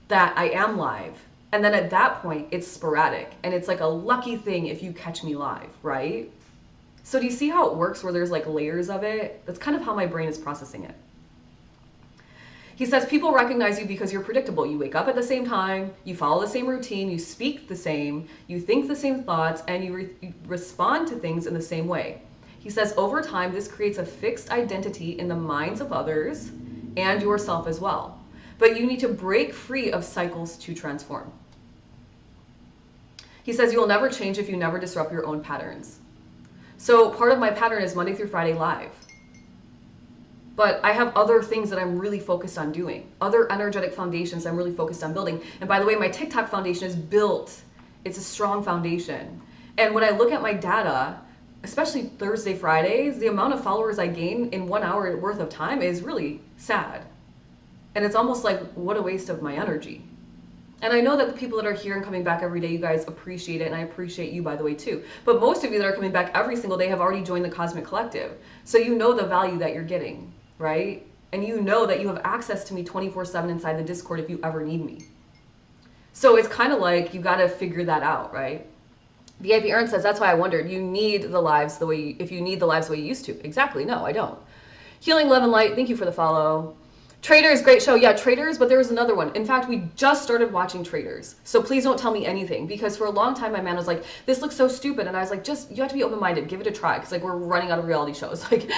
that I am live. And then at that point, it's sporadic. And it's like a lucky thing if you catch me live, right? So do you see how it works where there's like layers of it? That's kind of how my brain is processing it. He says people recognize you because you're predictable. You wake up at the same time, you follow the same routine, you speak the same, you think the same thoughts, and you respond to things in the same way. He says over time, this creates a fixed identity in the minds of others and yourself as well. But you need to break free of cycles to transform. He says you will never change if you never disrupt your own patterns. So part of my pattern is Monday through Friday live. But I have other things that I'm really focused on doing. Other energetic foundations I'm really focused on building. And by the way, my TikTok foundation is built. It's a strong foundation. And when I look at my data, especially Thursday, Fridays, the amount of followers I gain in 1 hour worth of time is really sad. And it's almost like, what a waste of my energy. And I know that the people that are here and coming back every day, you guys appreciate it, and I appreciate you, by the way, too. But most of you that are coming back every single day have already joined the Cosmic Collective. So you know the value that you're getting, right? And you know that you have access to me 24/7 inside the Discord if you ever need me. So it's kind of like you got to figure that out, right? VIP Aaron says, that's why I wondered, you need the lives the way, if you need the lives the way you used to. Exactly, no, I don't. Healing Love and Light, thank you for the follow. Traitors, great show. Yeah, Traitors, but there was another one. In fact, we just started watching Traitors. So please don't tell me anything, because for a long time my man was like, this looks so stupid. And I was like, just, you have to be open-minded, give it a try. Because like we're running out of reality shows. Like,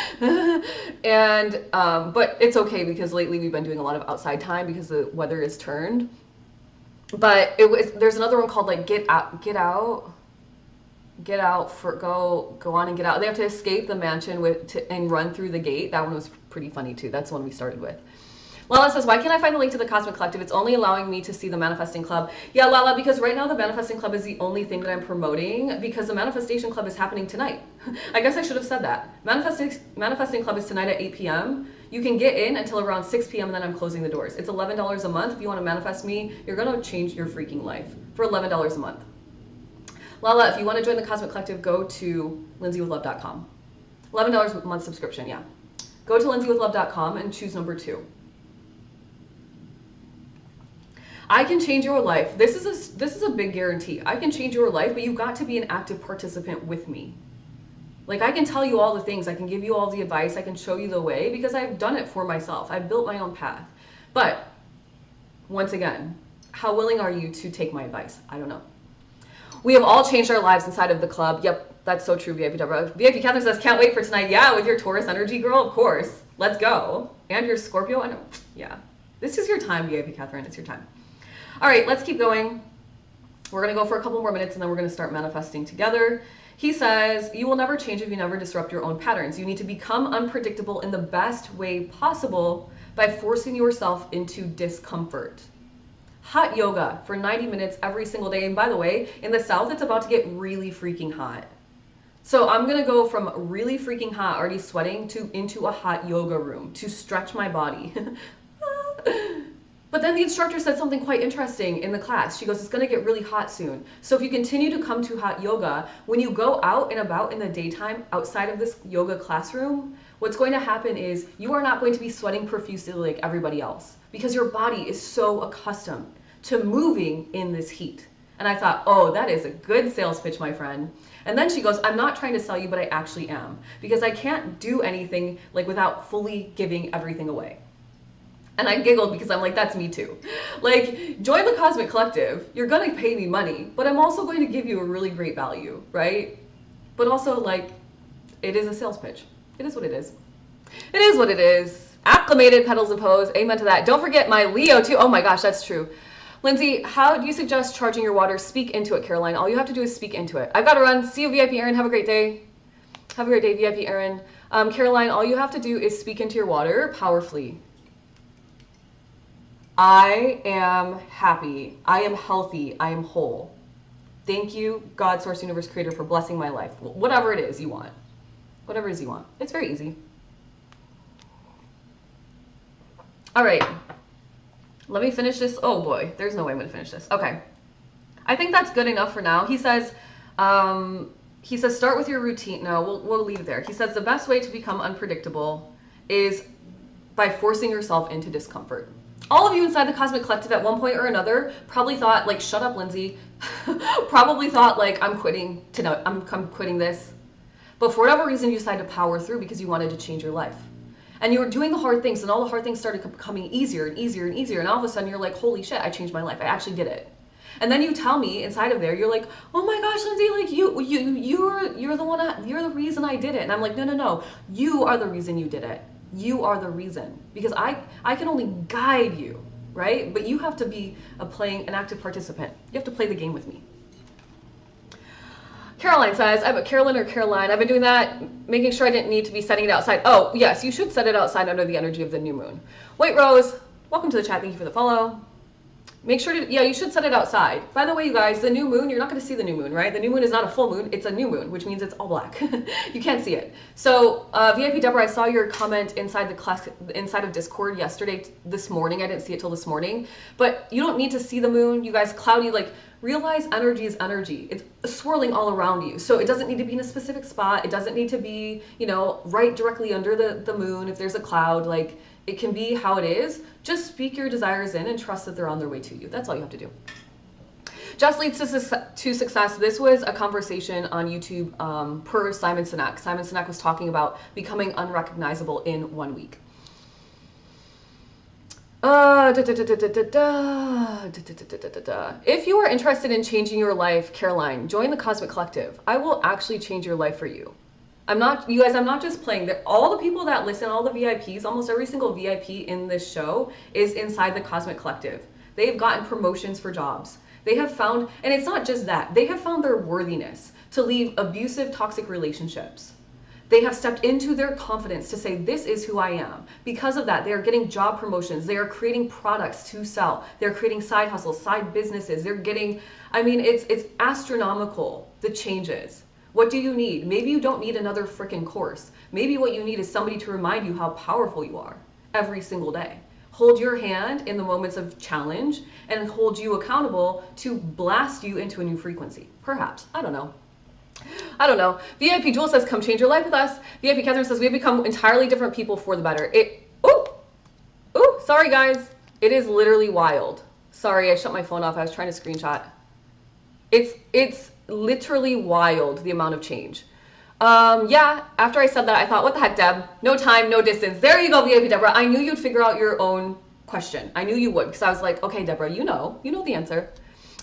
and, but it's okay because lately we've been doing a lot of outside time because the weather is turned. But there's another one called like Get Out, go on and get out. They have to escape the mansion and run through the gate. That one was pretty funny too. That's the one we started with. Lala says, why can't I find the link to the Cosmic Collective? It's only allowing me to see the Manifesting Club. Yeah, Lala, because right now the Manifesting Club is the only thing that I'm promoting, because the Manifestation Club is happening tonight. I guess I should have said that. Manifesting Club is tonight at 8 p.m. You can get in until around 6 p.m. and then I'm closing the doors. It's $11 a month. If you want to manifest me, you're going to change your freaking life for $11 a month. Lala, if you want to join the Cosmic Collective, go to lindsaywithlove.com. $11 a month subscription, yeah. Go to lindsaywithlove.com and choose number 2. I can change your life. This is a big guarantee. I can change your life, but you've got to be an active participant with me. Like, I can tell you all the things. I can give you all the advice. I can show you the way because I've done it for myself. I've built my own path. But once again, how willing are you to take my advice? I don't know. We have all changed our lives inside of the club. Yep, that's so true, VIP Deborah. VIP Catherine says, can't wait for tonight. Yeah, with your Taurus energy, girl, of course. Let's go. And your Scorpio, I know. Yeah. This is your time, VIP Catherine. It's your time. All right, let's keep going. We're going to go for a couple more minutes and then we're going to start manifesting together. He says, you will never change if you never disrupt your own patterns. You need to become unpredictable in the best way possible by forcing yourself into discomfort. Hot yoga for 90 minutes every single day. And by the way, in the South, it's about to get really freaking hot. So I'm going to go from really freaking hot, already sweating, into a hot yoga room to stretch my body. But then the instructor said something quite interesting in the class. She goes, it's going to get really hot soon. So if you continue to come to hot yoga, when you go out and about in the daytime outside of this yoga classroom, what's going to happen is you are not going to be sweating profusely like everybody else because your body is so accustomed to moving in this heat. And I thought, oh, that is a good sales pitch, my friend. And then she goes, I'm not trying to sell you, but I actually am, because I can't do anything like without fully giving everything away. And I giggled because I'm like, that's me too. Like, join the Cosmic Collective. You're going to pay me money, but I'm also going to give you a really great value, right? But also, like, it is a sales pitch. It is what it is. It is what it is. Acclimated, petals and pose. Amen to that. Don't forget my Leo too. Oh my gosh, that's true. Lindsay, how do you suggest charging your water? Speak into it, Caroline. All you have to do is speak into it. I've got to run. See you, VIP Erin. Have a great day. Have a great day, VIP Erin. Caroline, all you have to do is speak into your water powerfully. I am happy. I am healthy. I am whole. Thank you, God, Source, Universe, Creator, for blessing my life. Whatever it is you want. Whatever it is you want. It's very easy. All right. Let me finish this. Oh boy, there's no way I'm going to finish this. Okay. I think that's good enough for now. He says, start with your routine. No, we'll leave it there. He says the best way to become unpredictable is by forcing yourself into discomfort. All of you inside the Cosmic Collective at one point or another probably thought, like, shut up, Lindsay. Probably thought, like, I'm quitting this. But for whatever reason, you decided to power through because you wanted to change your life. And you were doing the hard things, and all the hard things started becoming easier and easier and easier. And all of a sudden, you're like, holy shit, I changed my life. I actually did it. And then you tell me inside of there, you're like, oh my gosh, Lindsay, like you're the reason I did it. And I'm like, no, you are the reason you did it. You are the reason, because I can only guide you, right? But you have to be an active participant. You have to play the game with me. Caroline says, Carolyn or Caroline, I've been doing that, making sure I didn't need to be setting it outside. Oh, yes, you should set it outside under the energy of the new moon. White Rose, welcome to the chat. Thank you for the follow. Make sure to, you should set it outside. By the way, you guys, the new moon, you're not going to see the new moon, right? The new moon is not a full moon. It's a new moon, which means it's all black. You can't see it. So, VIP Deborah, I saw your comment inside the class, inside of Discord this morning. I didn't see it till this morning. But you don't need to see the moon. You guys, cloudy, like, realize energy is energy. It's swirling all around you. So it doesn't need to be in a specific spot. It doesn't need to be, right directly under the moon if there's a cloud. Like, it can be how it is. Just speak your desires in and trust that they're on their way to you. That's all you have to do. Just leads to success. This was a conversation on YouTube per Simon Sinek. Simon Sinek was talking about becoming unrecognizable in 1 week. If you are interested in changing your life, Caroline, join the Cosmic Collective. I will actually change your life for you. I'm not just playing. All the people that listen, all the VIPs, almost every single VIP in this show is inside the Cosmic Collective. They've gotten promotions for jobs. They have found, and it's not just that, they have found their worthiness to leave abusive, toxic relationships. They have stepped into their confidence to say, this is who I am. Because of that, they are getting job promotions. They are creating products to sell. They're creating side hustles, side businesses. They're getting, it's astronomical, the changes. What do you need? Maybe you don't need another freaking course. Maybe what you need is somebody to remind you how powerful you are every single day. Hold your hand in the moments of challenge and hold you accountable to blast you into a new frequency. Perhaps. I don't know. VIP Jewel says, come change your life with us. VIP Catherine says, we have become entirely different people for the better. Sorry guys. It is literally wild. Sorry, I shut my phone off. I was trying to screenshot. It's literally wild, the amount of change. After I said that, I thought, what the heck, Deb? No time, no distance. There you go, VIP Deborah. I knew you'd figure out your own question. I knew you would, because I was like, okay, Deborah, you know the answer.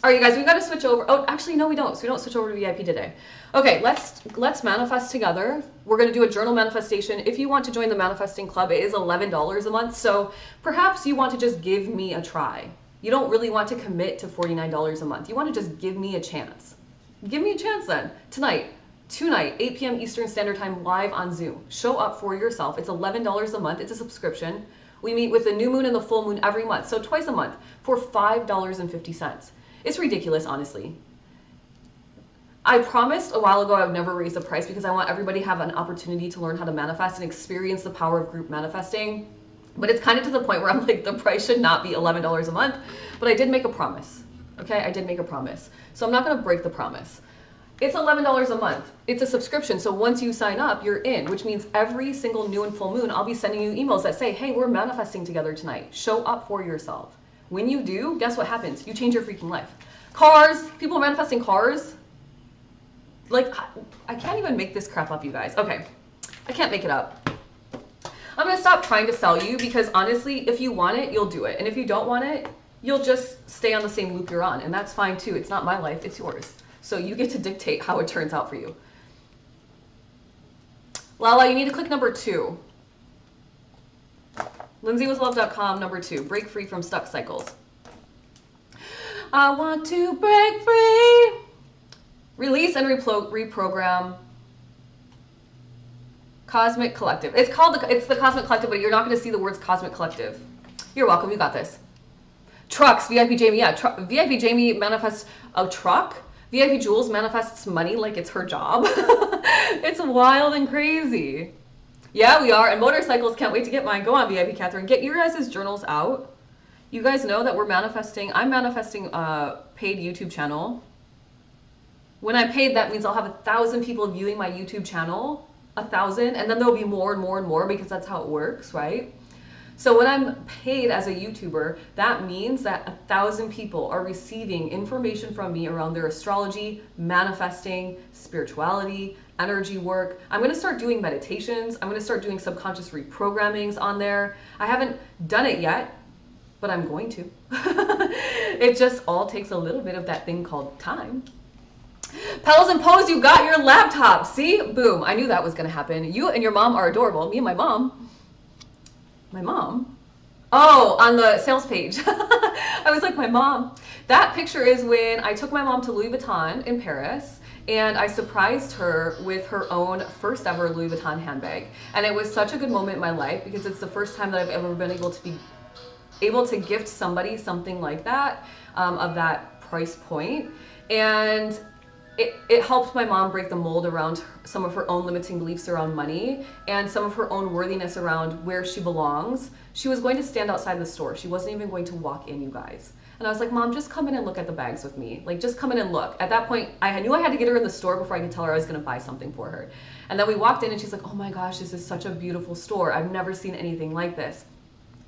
All right, you guys, we've got to switch over. Oh, actually, no, we don't. So we don't switch over to VIP today. Okay, let's manifest together. We're going to do a journal manifestation. If you want to join the manifesting club, it is $11 a month. So perhaps you want to just give me a try. You don't really want to commit to $49 a month. You want to just give me a chance. Give me a chance then. Tonight, 8 p.m. Eastern Standard Time, live on Zoom. Show up for yourself. It's $11 a month. It's a subscription. We meet with the new moon and the full moon every month. So twice a month for $5.50. It's ridiculous, honestly. I promised a while ago I would never raise the price because I want everybody to have an opportunity to learn how to manifest and experience the power of group manifesting. But it's kind of to the point where I'm like, the price should not be $11 a month. But I did make a promise. Okay, I did make a promise. So I'm not going to break the promise. It's $11 a month. It's a subscription. So once you sign up, you're in, which means every single new and full moon, I'll be sending you emails that say, hey, we're manifesting together tonight. Show up for yourself. When you do, guess what happens? You change your freaking life. Cars, people manifesting cars. Like, I can't even make this crap up, you guys. Okay, I can't make it up. I'm going to stop trying to sell you because honestly, if you want it, you'll do it. And if you don't want it, you'll just stay on the same loop you're on. And that's fine too. It's not my life, it's yours. So you get to dictate how it turns out for you. Lala, you need to click number 2. LindsayWithLove.com, number 2. Break free from stuck cycles. I want to break free. Release and reprogram. Cosmic Collective. It's the Cosmic Collective, but you're not going to see the words Cosmic Collective. You're welcome. You got this. Trucks. VIP Jamie. Yeah. VIP Jamie manifests a truck. VIP Jules manifests money like it's her job. It's wild and crazy. Yeah, we are. And motorcycles, can't wait to get mine. Go on, VIP Catherine. Get your guys' journals out. You guys know that we're manifesting. I'm manifesting a paid YouTube channel. When I'm paid, that means I'll have 1,000 people viewing my YouTube channel. 1,000. And then there'll be more and more and more because that's how it works, right? So when I'm paid as a YouTuber, that means that 1,000 people are receiving information from me around their astrology, manifesting, spirituality, energy work. I'm going to start doing meditations. I'm going to start doing subconscious reprogrammings on there. I haven't done it yet, but I'm going to. It just all takes a little bit of that thing called time. Pels and Pose, you got your laptop. See? Boom. I knew that was going to happen. You and your mom are adorable. Me and my mom. My mom? Oh, on the sales page. I was like, my mom. That picture is when I took my mom to Louis Vuitton in Paris and I surprised her with her own first ever Louis Vuitton handbag. And it was such a good moment in my life because it's the first time that I've ever been able to gift somebody something like that, of that price point. And it helped my mom break the mold around some of her own limiting beliefs around money and some of her own worthiness around where she belongs. She was going to stand outside the store. She wasn't even going to walk in, you guys. And I was like, Mom, just come in and look at the bags with me. Like, just come in and look. At that point, I knew I had to get her in the store before I could tell her I was going to buy something for her. And then we walked in and she's like, oh my gosh, this is such a beautiful store. I've never seen anything like this.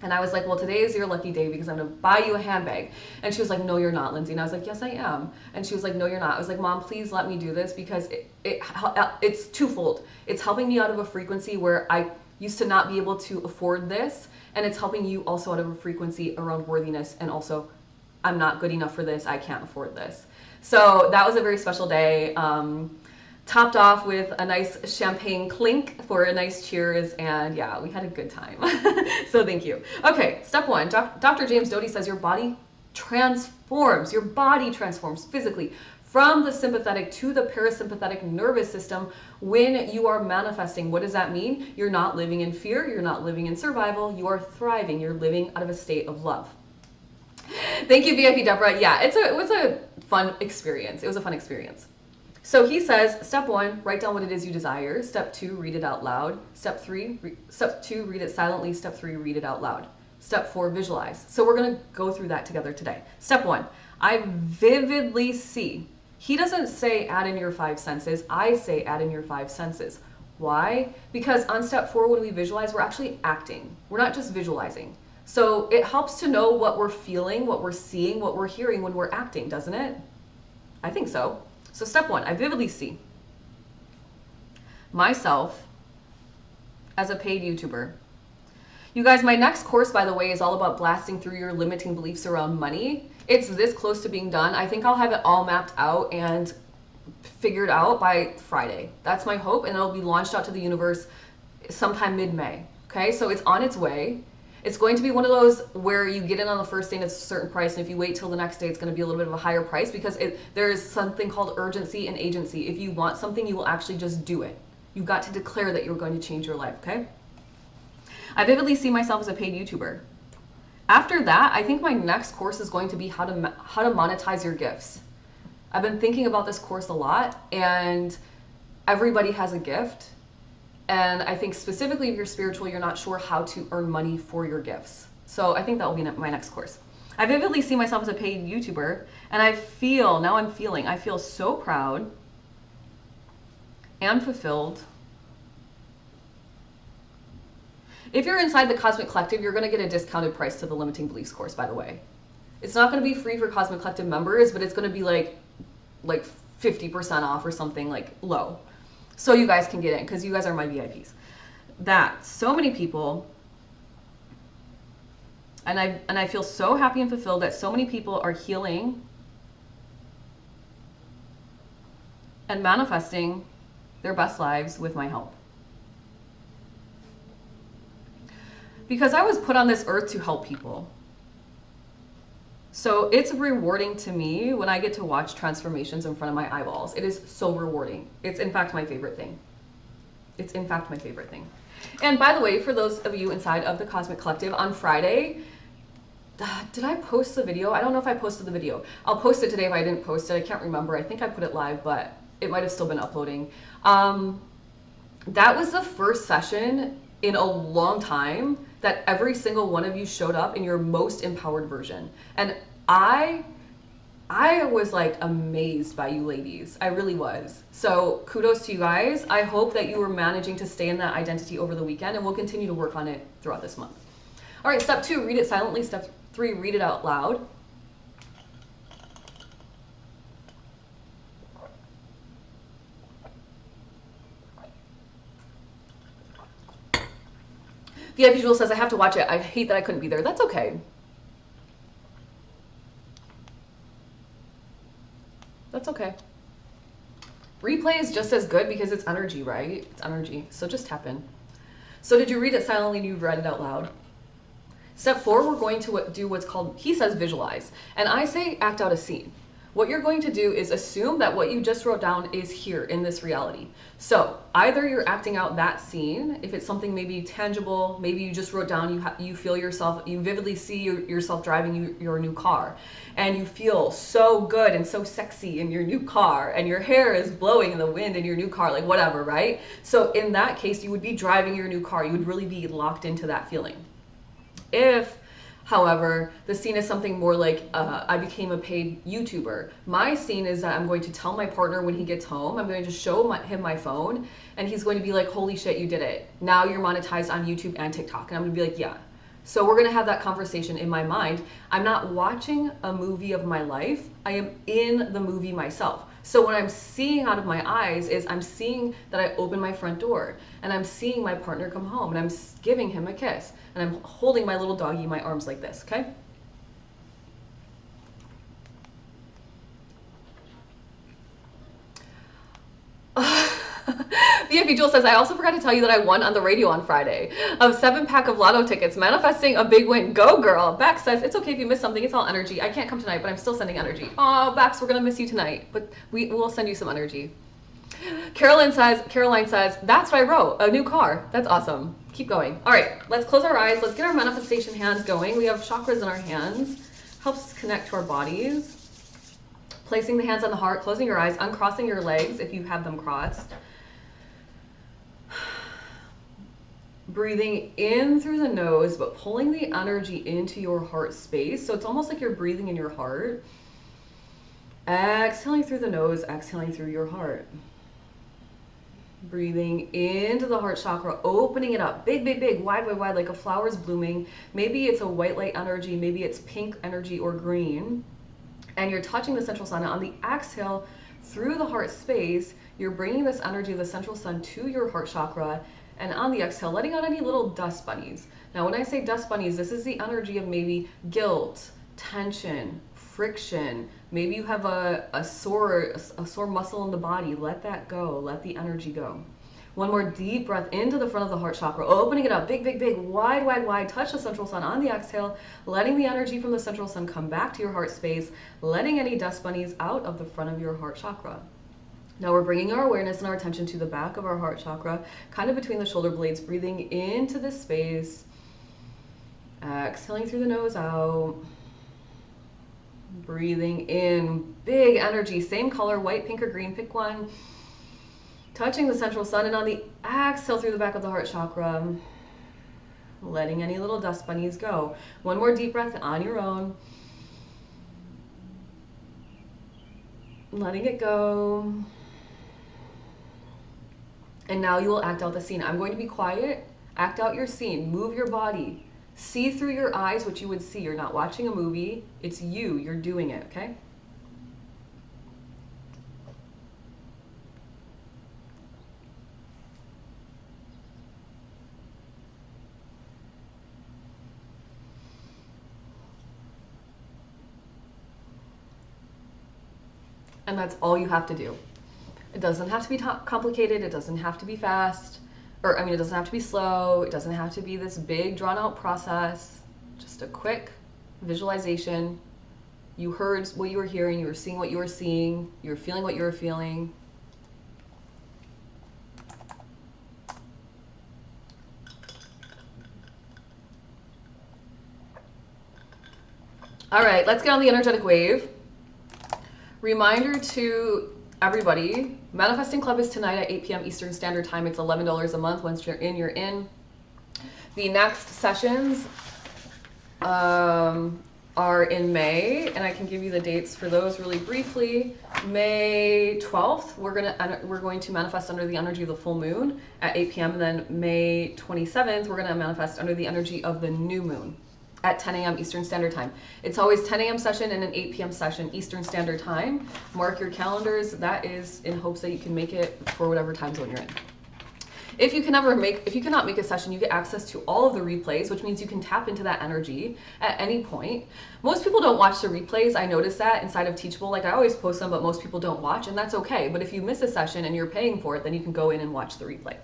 And I was like, well, today is your lucky day because I'm going to buy you a handbag. And she was like, no, you're not, Lindsay. And I was like, yes, I am. And she was like, no, you're not. I was like, Mom, please let me do this because it's twofold. It's helping me out of a frequency where I used to not be able to afford this. And it's helping you also out of a frequency around worthiness. And also, I'm not good enough for this. I can't afford this. So that was a very special day. Topped off with a nice champagne clink for a nice cheers, and yeah, we had a good time. So thank you. Okay, step 1. Dr. James Doty says your body transforms. Your body transforms physically from the sympathetic to the parasympathetic nervous system when you are manifesting. What does that mean? You're not living in fear. You're not living in survival. You are thriving. You're living out of a state of love. Thank you, VIP Deborah. Yeah, it was a fun experience. It was a fun experience. So he says, step 1, write down what it is you desire. Step 2, read it out loud. Step 2, read it silently. Step 3, read it out loud. Step 4, visualize. So we're going to go through that together today. Step 1, I vividly see. He doesn't say add in your 5 senses. I say add in your 5 senses. Why? Because on step 4, when we visualize, we're actually acting. We're not just visualizing. So it helps to know what we're feeling, what we're seeing, what we're hearing when we're acting, doesn't it? I think so. So step 1, I vividly see myself as a paid YouTuber. You guys, my next course, by the way, is all about blasting through your limiting beliefs around money. It's this close to being done. I think I'll have it all mapped out and figured out by Friday. That's my hope, and it'll be launched out to the universe sometime mid-May. Okay, so it's on its way. It's going to be one of those where you get in on the first day and it's a certain price, and if you wait till the next day, it's going to be a little bit of a higher price because there is something called urgency and agency. If you want something, you will actually just do it. You've got to declare that you're going to change your life, okay? I vividly see myself as a paid YouTuber. After that, I think my next course is going to be how to monetize your gifts. I've been thinking about this course a lot, and everybody has a gift. And I think specifically if you're spiritual, you're not sure how to earn money for your gifts. So I think that will be my next course. I vividly see myself as a paid YouTuber, and I feel so proud and fulfilled. If you're inside the Cosmic Collective, you're going to get a discounted price to the Limiting Beliefs course, by the way. It's not going to be free for Cosmic Collective members, but it's going to be like 50% off or something, like low. So you guys can get in, because you guys are my VIPs. That so many people, and I feel so happy and fulfilled that so many people are healing and manifesting their best lives with my help. Because I was put on this earth to help people. So it's rewarding to me when I get to watch transformations in front of my eyeballs. It is so rewarding. It's in fact my favorite thing. It's in fact my favorite thing. And by the way, for those of you inside of the Cosmic Collective, on Friday, did I post the video? I don't know if I posted the video. I'll post it today if I didn't post it. I can't remember. I think I put it live, but it might have still been uploading. That was the first session in a long time that every single one of you showed up in your most empowered version. And I was like amazed by you ladies. I really was. So kudos to you guys. I hope that you were managing to stay in that identity over the weekend, and we'll continue to work on it throughout this month. All right, step 2, read it silently. Step 3, read it out loud. VIP Jewel says, I have to watch it. I hate that I couldn't be there. That's okay. That's okay. Replay is just as good because it's energy, right? It's energy. So just tap in. So did you read it silently and you've read it out loud? Step 4, we're going to do what's called, he says, visualize. And I say act out a scene. What you're going to do is assume that what you just wrote down is here in this reality. So either you're acting out that scene, if it's something maybe tangible, maybe you just wrote down, you feel yourself, you vividly see yourself driving your new car, and you feel so good and so sexy in your new car, and your hair is blowing in the wind in your new car, like whatever, right? So in that case, you would be driving your new car. You would really be locked into that feeling. If, however, the scene is something more like I became a paid YouTuber. My scene is that I'm going to tell my partner when he gets home, I'm going to show him my phone, and he's going to be like, holy shit, you did it. Now you're monetized on YouTube and TikTok. And I'm going to be like, yeah. So we're going to have that conversation in my mind. I'm not watching a movie of my life. I am in the movie myself. So what I'm seeing out of my eyes is I'm seeing that I open my front door, and I'm seeing my partner come home, and I'm giving him a kiss, and I'm holding my little doggy in my arms like this, okay? VIP Jewel says, I also forgot to tell you that I won on the radio on Friday. A 7-pack of lotto tickets, manifesting a big win. Go girl. Bax says, it's okay if you miss something. It's all energy. I can't come tonight, but I'm still sending energy. Oh, Bax, we're going to miss you tonight, but we will send you some energy. Caroline says, that's what I wrote. A new car. That's awesome. Keep going. All right, let's close our eyes. Let's get our manifestation hands going. We have chakras in our hands. Helps us connect to our bodies. Placing the hands on the heart, closing your eyes, uncrossing your legs if you have them crossed. Breathing in through the nose, but pulling the energy into your heart space. So it's almost like you're breathing in your heart. Exhaling through the nose, exhaling through your heart. Breathing into the heart chakra, opening it up, big, big, big, wide, wide, wide, like a flower's blooming. Maybe it's a white light energy, maybe it's pink energy or green. And you're touching the central sun. On the exhale, through the heart space, you're bringing this energy of the central sun to your heart chakra. And on the exhale, letting out any little dust bunnies. Now, when I say dust bunnies, this is the energy of maybe guilt, tension, friction. Maybe you have a sore muscle in the body. Let that go. Let the energy go. One more deep breath into the front of the heart chakra, opening it up, big, big, big, wide, wide, wide. Touch the central sun on the exhale, letting the energy from the central sun come back to your heart space, letting any dust bunnies out of the front of your heart chakra. Now we're bringing our awareness and our attention to the back of our heart chakra, kind of between the shoulder blades, breathing into this space, exhaling through the nose out, breathing in, big energy, same color, white, pink, or green, pick one. Touching the central sun, and on the exhale through the back of the heart chakra, letting any little dust bunnies go. One more deep breath on your own. Letting it go. And now you will act out the scene. I'm going to be quiet. Act out your scene. Move your body. See through your eyes what you would see. You're not watching a movie. It's you. You're doing it, okay? And that's all you have to do. It doesn't have to be complicated. It doesn't have to be fast. Or, I mean, it doesn't have to be slow. It doesn't have to be this big, drawn-out process. Just a quick visualization. You heard what you were hearing. You were seeing what you were seeing. You were feeling what you were feeling. All right, let's get on the energetic wave. Reminder to everybody, Manifesting Club is tonight at 8 p.m. Eastern Standard Time. It's $11 a month. Once you're in, you're in. The next sessions are in May, and I can give you the dates for those really briefly. May 12th, we're going to manifest under the energy of the full moon at 8 p.m. And then May 27th, we're going to manifest under the energy of the new moon at 10 a.m. Eastern Standard Time. It's always 10 a.m. session and an 8 p.m. session Eastern Standard Time. Mark your calendars. That is in hopes that you can make it for whatever time zone you're in. If you cannot make a session, you get access to all of the replays, which means you can tap into that energy at any point. Most people don't watch the replays. I notice that inside of Teachable. Like, I always post them, but most people don't watch, and that's okay. But if you miss a session and you're paying for it, then you can go in and watch the replay.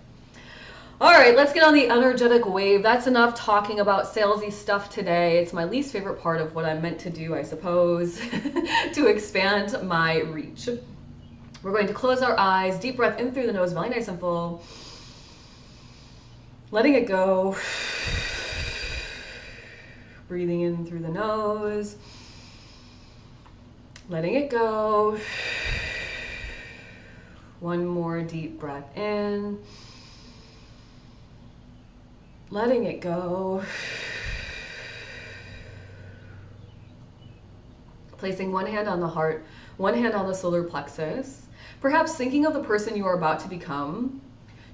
All right, let's get on the energetic wave. That's enough talking about salesy stuff today. It's my least favorite part of what I'm meant to do, I suppose, to expand my reach. We're going to close our eyes, deep breath in through the nose, belly nice and full. Letting it go. Breathing in through the nose. Letting it go. One more deep breath in. Letting it go. Placing one hand on the heart, one hand on the solar plexus. Perhaps thinking of the person you are about to become,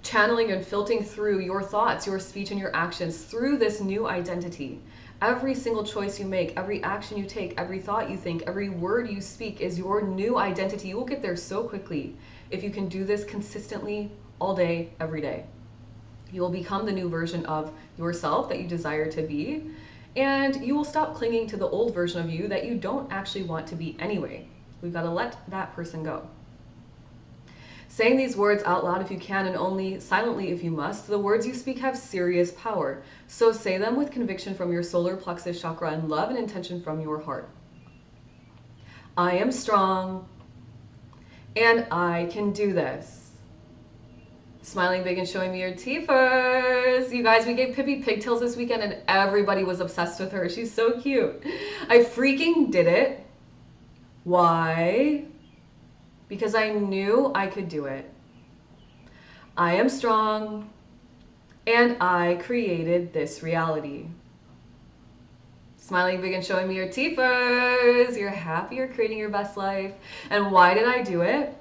channeling and filtering through your thoughts, your speech, and your actions through this new identity. Every single choice you make, every action you take, every thought you think, every word you speak is your new identity. You will get there so quickly if you can do this consistently all day, every day. You will become the new version of yourself that you desire to be, and you will stop clinging to the old version of you that you don't actually want to be anyway. We've got to let that person go. Saying these words out loud if you can, and only silently if you must. The words you speak have serious power, so say them with conviction from your solar plexus chakra and love and intention from your heart. I am strong, and I can do this. Smiling big and showing me your teethers. You guys, we gave Pippi pigtails this weekend and everybody was obsessed with her. She's so cute. I freaking did it. Why? Because I knew I could do it. I am strong, and I created this reality. Smiling big and showing me your teethers. You're happy, you're creating your best life. And why did I do it?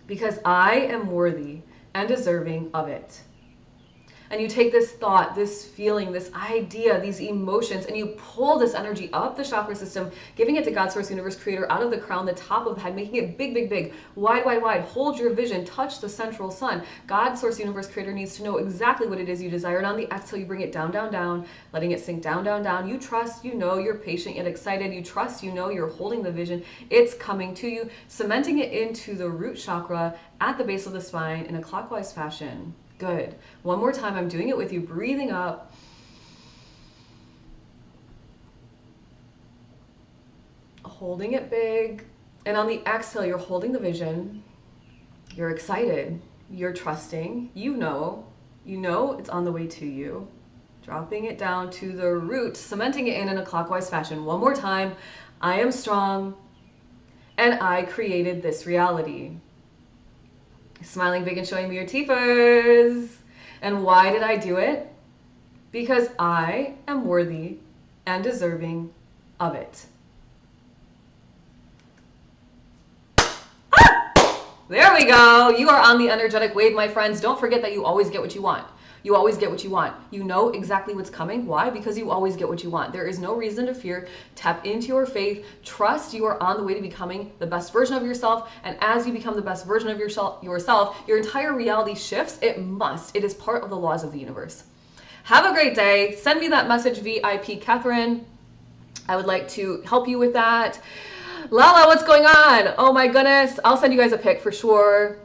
Because I am worthy and deserving of it. And you take this thought, this feeling, this idea, these emotions, and you pull this energy up the chakra system, giving it to God, Source, Universe, Creator, out of the crown, the top of the head, making it big, big, big, wide, wide, wide. Hold your vision, touch the central sun. God, Source, Universe, Creator needs to know exactly what it is you desire. And on the exhale, you bring it down, down, down, letting it sink down, down, down. You trust, you know, you're patient yet excited. You trust, you know, you're holding the vision. It's coming to you, cementing it into the root chakra at the base of the spine in a clockwise fashion. Good. One more time, I'm doing it with you, breathing up. Holding it big. And on the exhale, you're holding the vision. You're excited. You're trusting. You know it's on the way to you. Dropping it down to the root, cementing it in a clockwise fashion. One more time. I am strong, and I created this reality. Smiling big and showing me your teethers. And why did I do it? Because I am worthy and deserving of it. There we go. You are on the energetic wave, my friends. Don't forget that you always get what you want. You always get what you want. You know exactly what's coming. Why? Because you always get what you want. There is no reason to fear. Tap into your faith. Trust you are on the way to becoming the best version of yourself. And as you become the best version of yourself, your entire reality shifts. It must. It is part of the laws of the universe. Have a great day. Send me that message, VIP Catherine. I would like to help you with that. Lala, what's going on? Oh my goodness. I'll send you guys a pic for sure.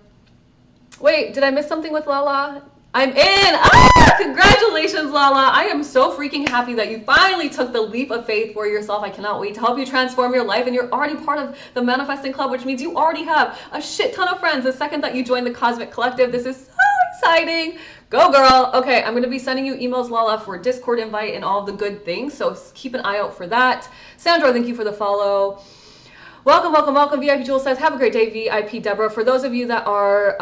Wait, did I miss something with Lala? I'm in. Ah, congratulations, Lala. I am so freaking happy that you finally took the leap of faith for yourself. I cannot wait to help you transform your life. And you're already part of the Manifesting Club, which means you already have a shit ton of friends the second that you join the Cosmic Collective. This is so exciting. Go, girl. Okay, I'm going to be sending you emails, Lala, for Discord invite and all the good things. So keep an eye out for that. Sandra, thank you for the follow. Welcome, welcome, welcome. VIP Jewel says, have a great day, VIP Deborah. For those of you that are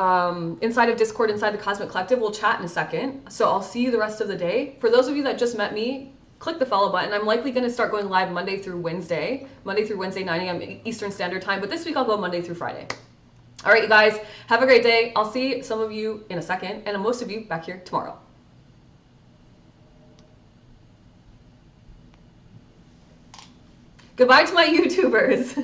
inside of Discord, inside the Cosmic Collective, we'll chat in a second. So I'll see you the rest of the day. For those of you that just met me, click the follow button. I'm likely going to start going live Monday through Wednesday, 9 a.m. Eastern Standard Time. But this week I'll go Monday through Friday. All right, you guys, have a great day. I'll see some of you in a second, and most of you back here tomorrow. Goodbye to my YouTubers.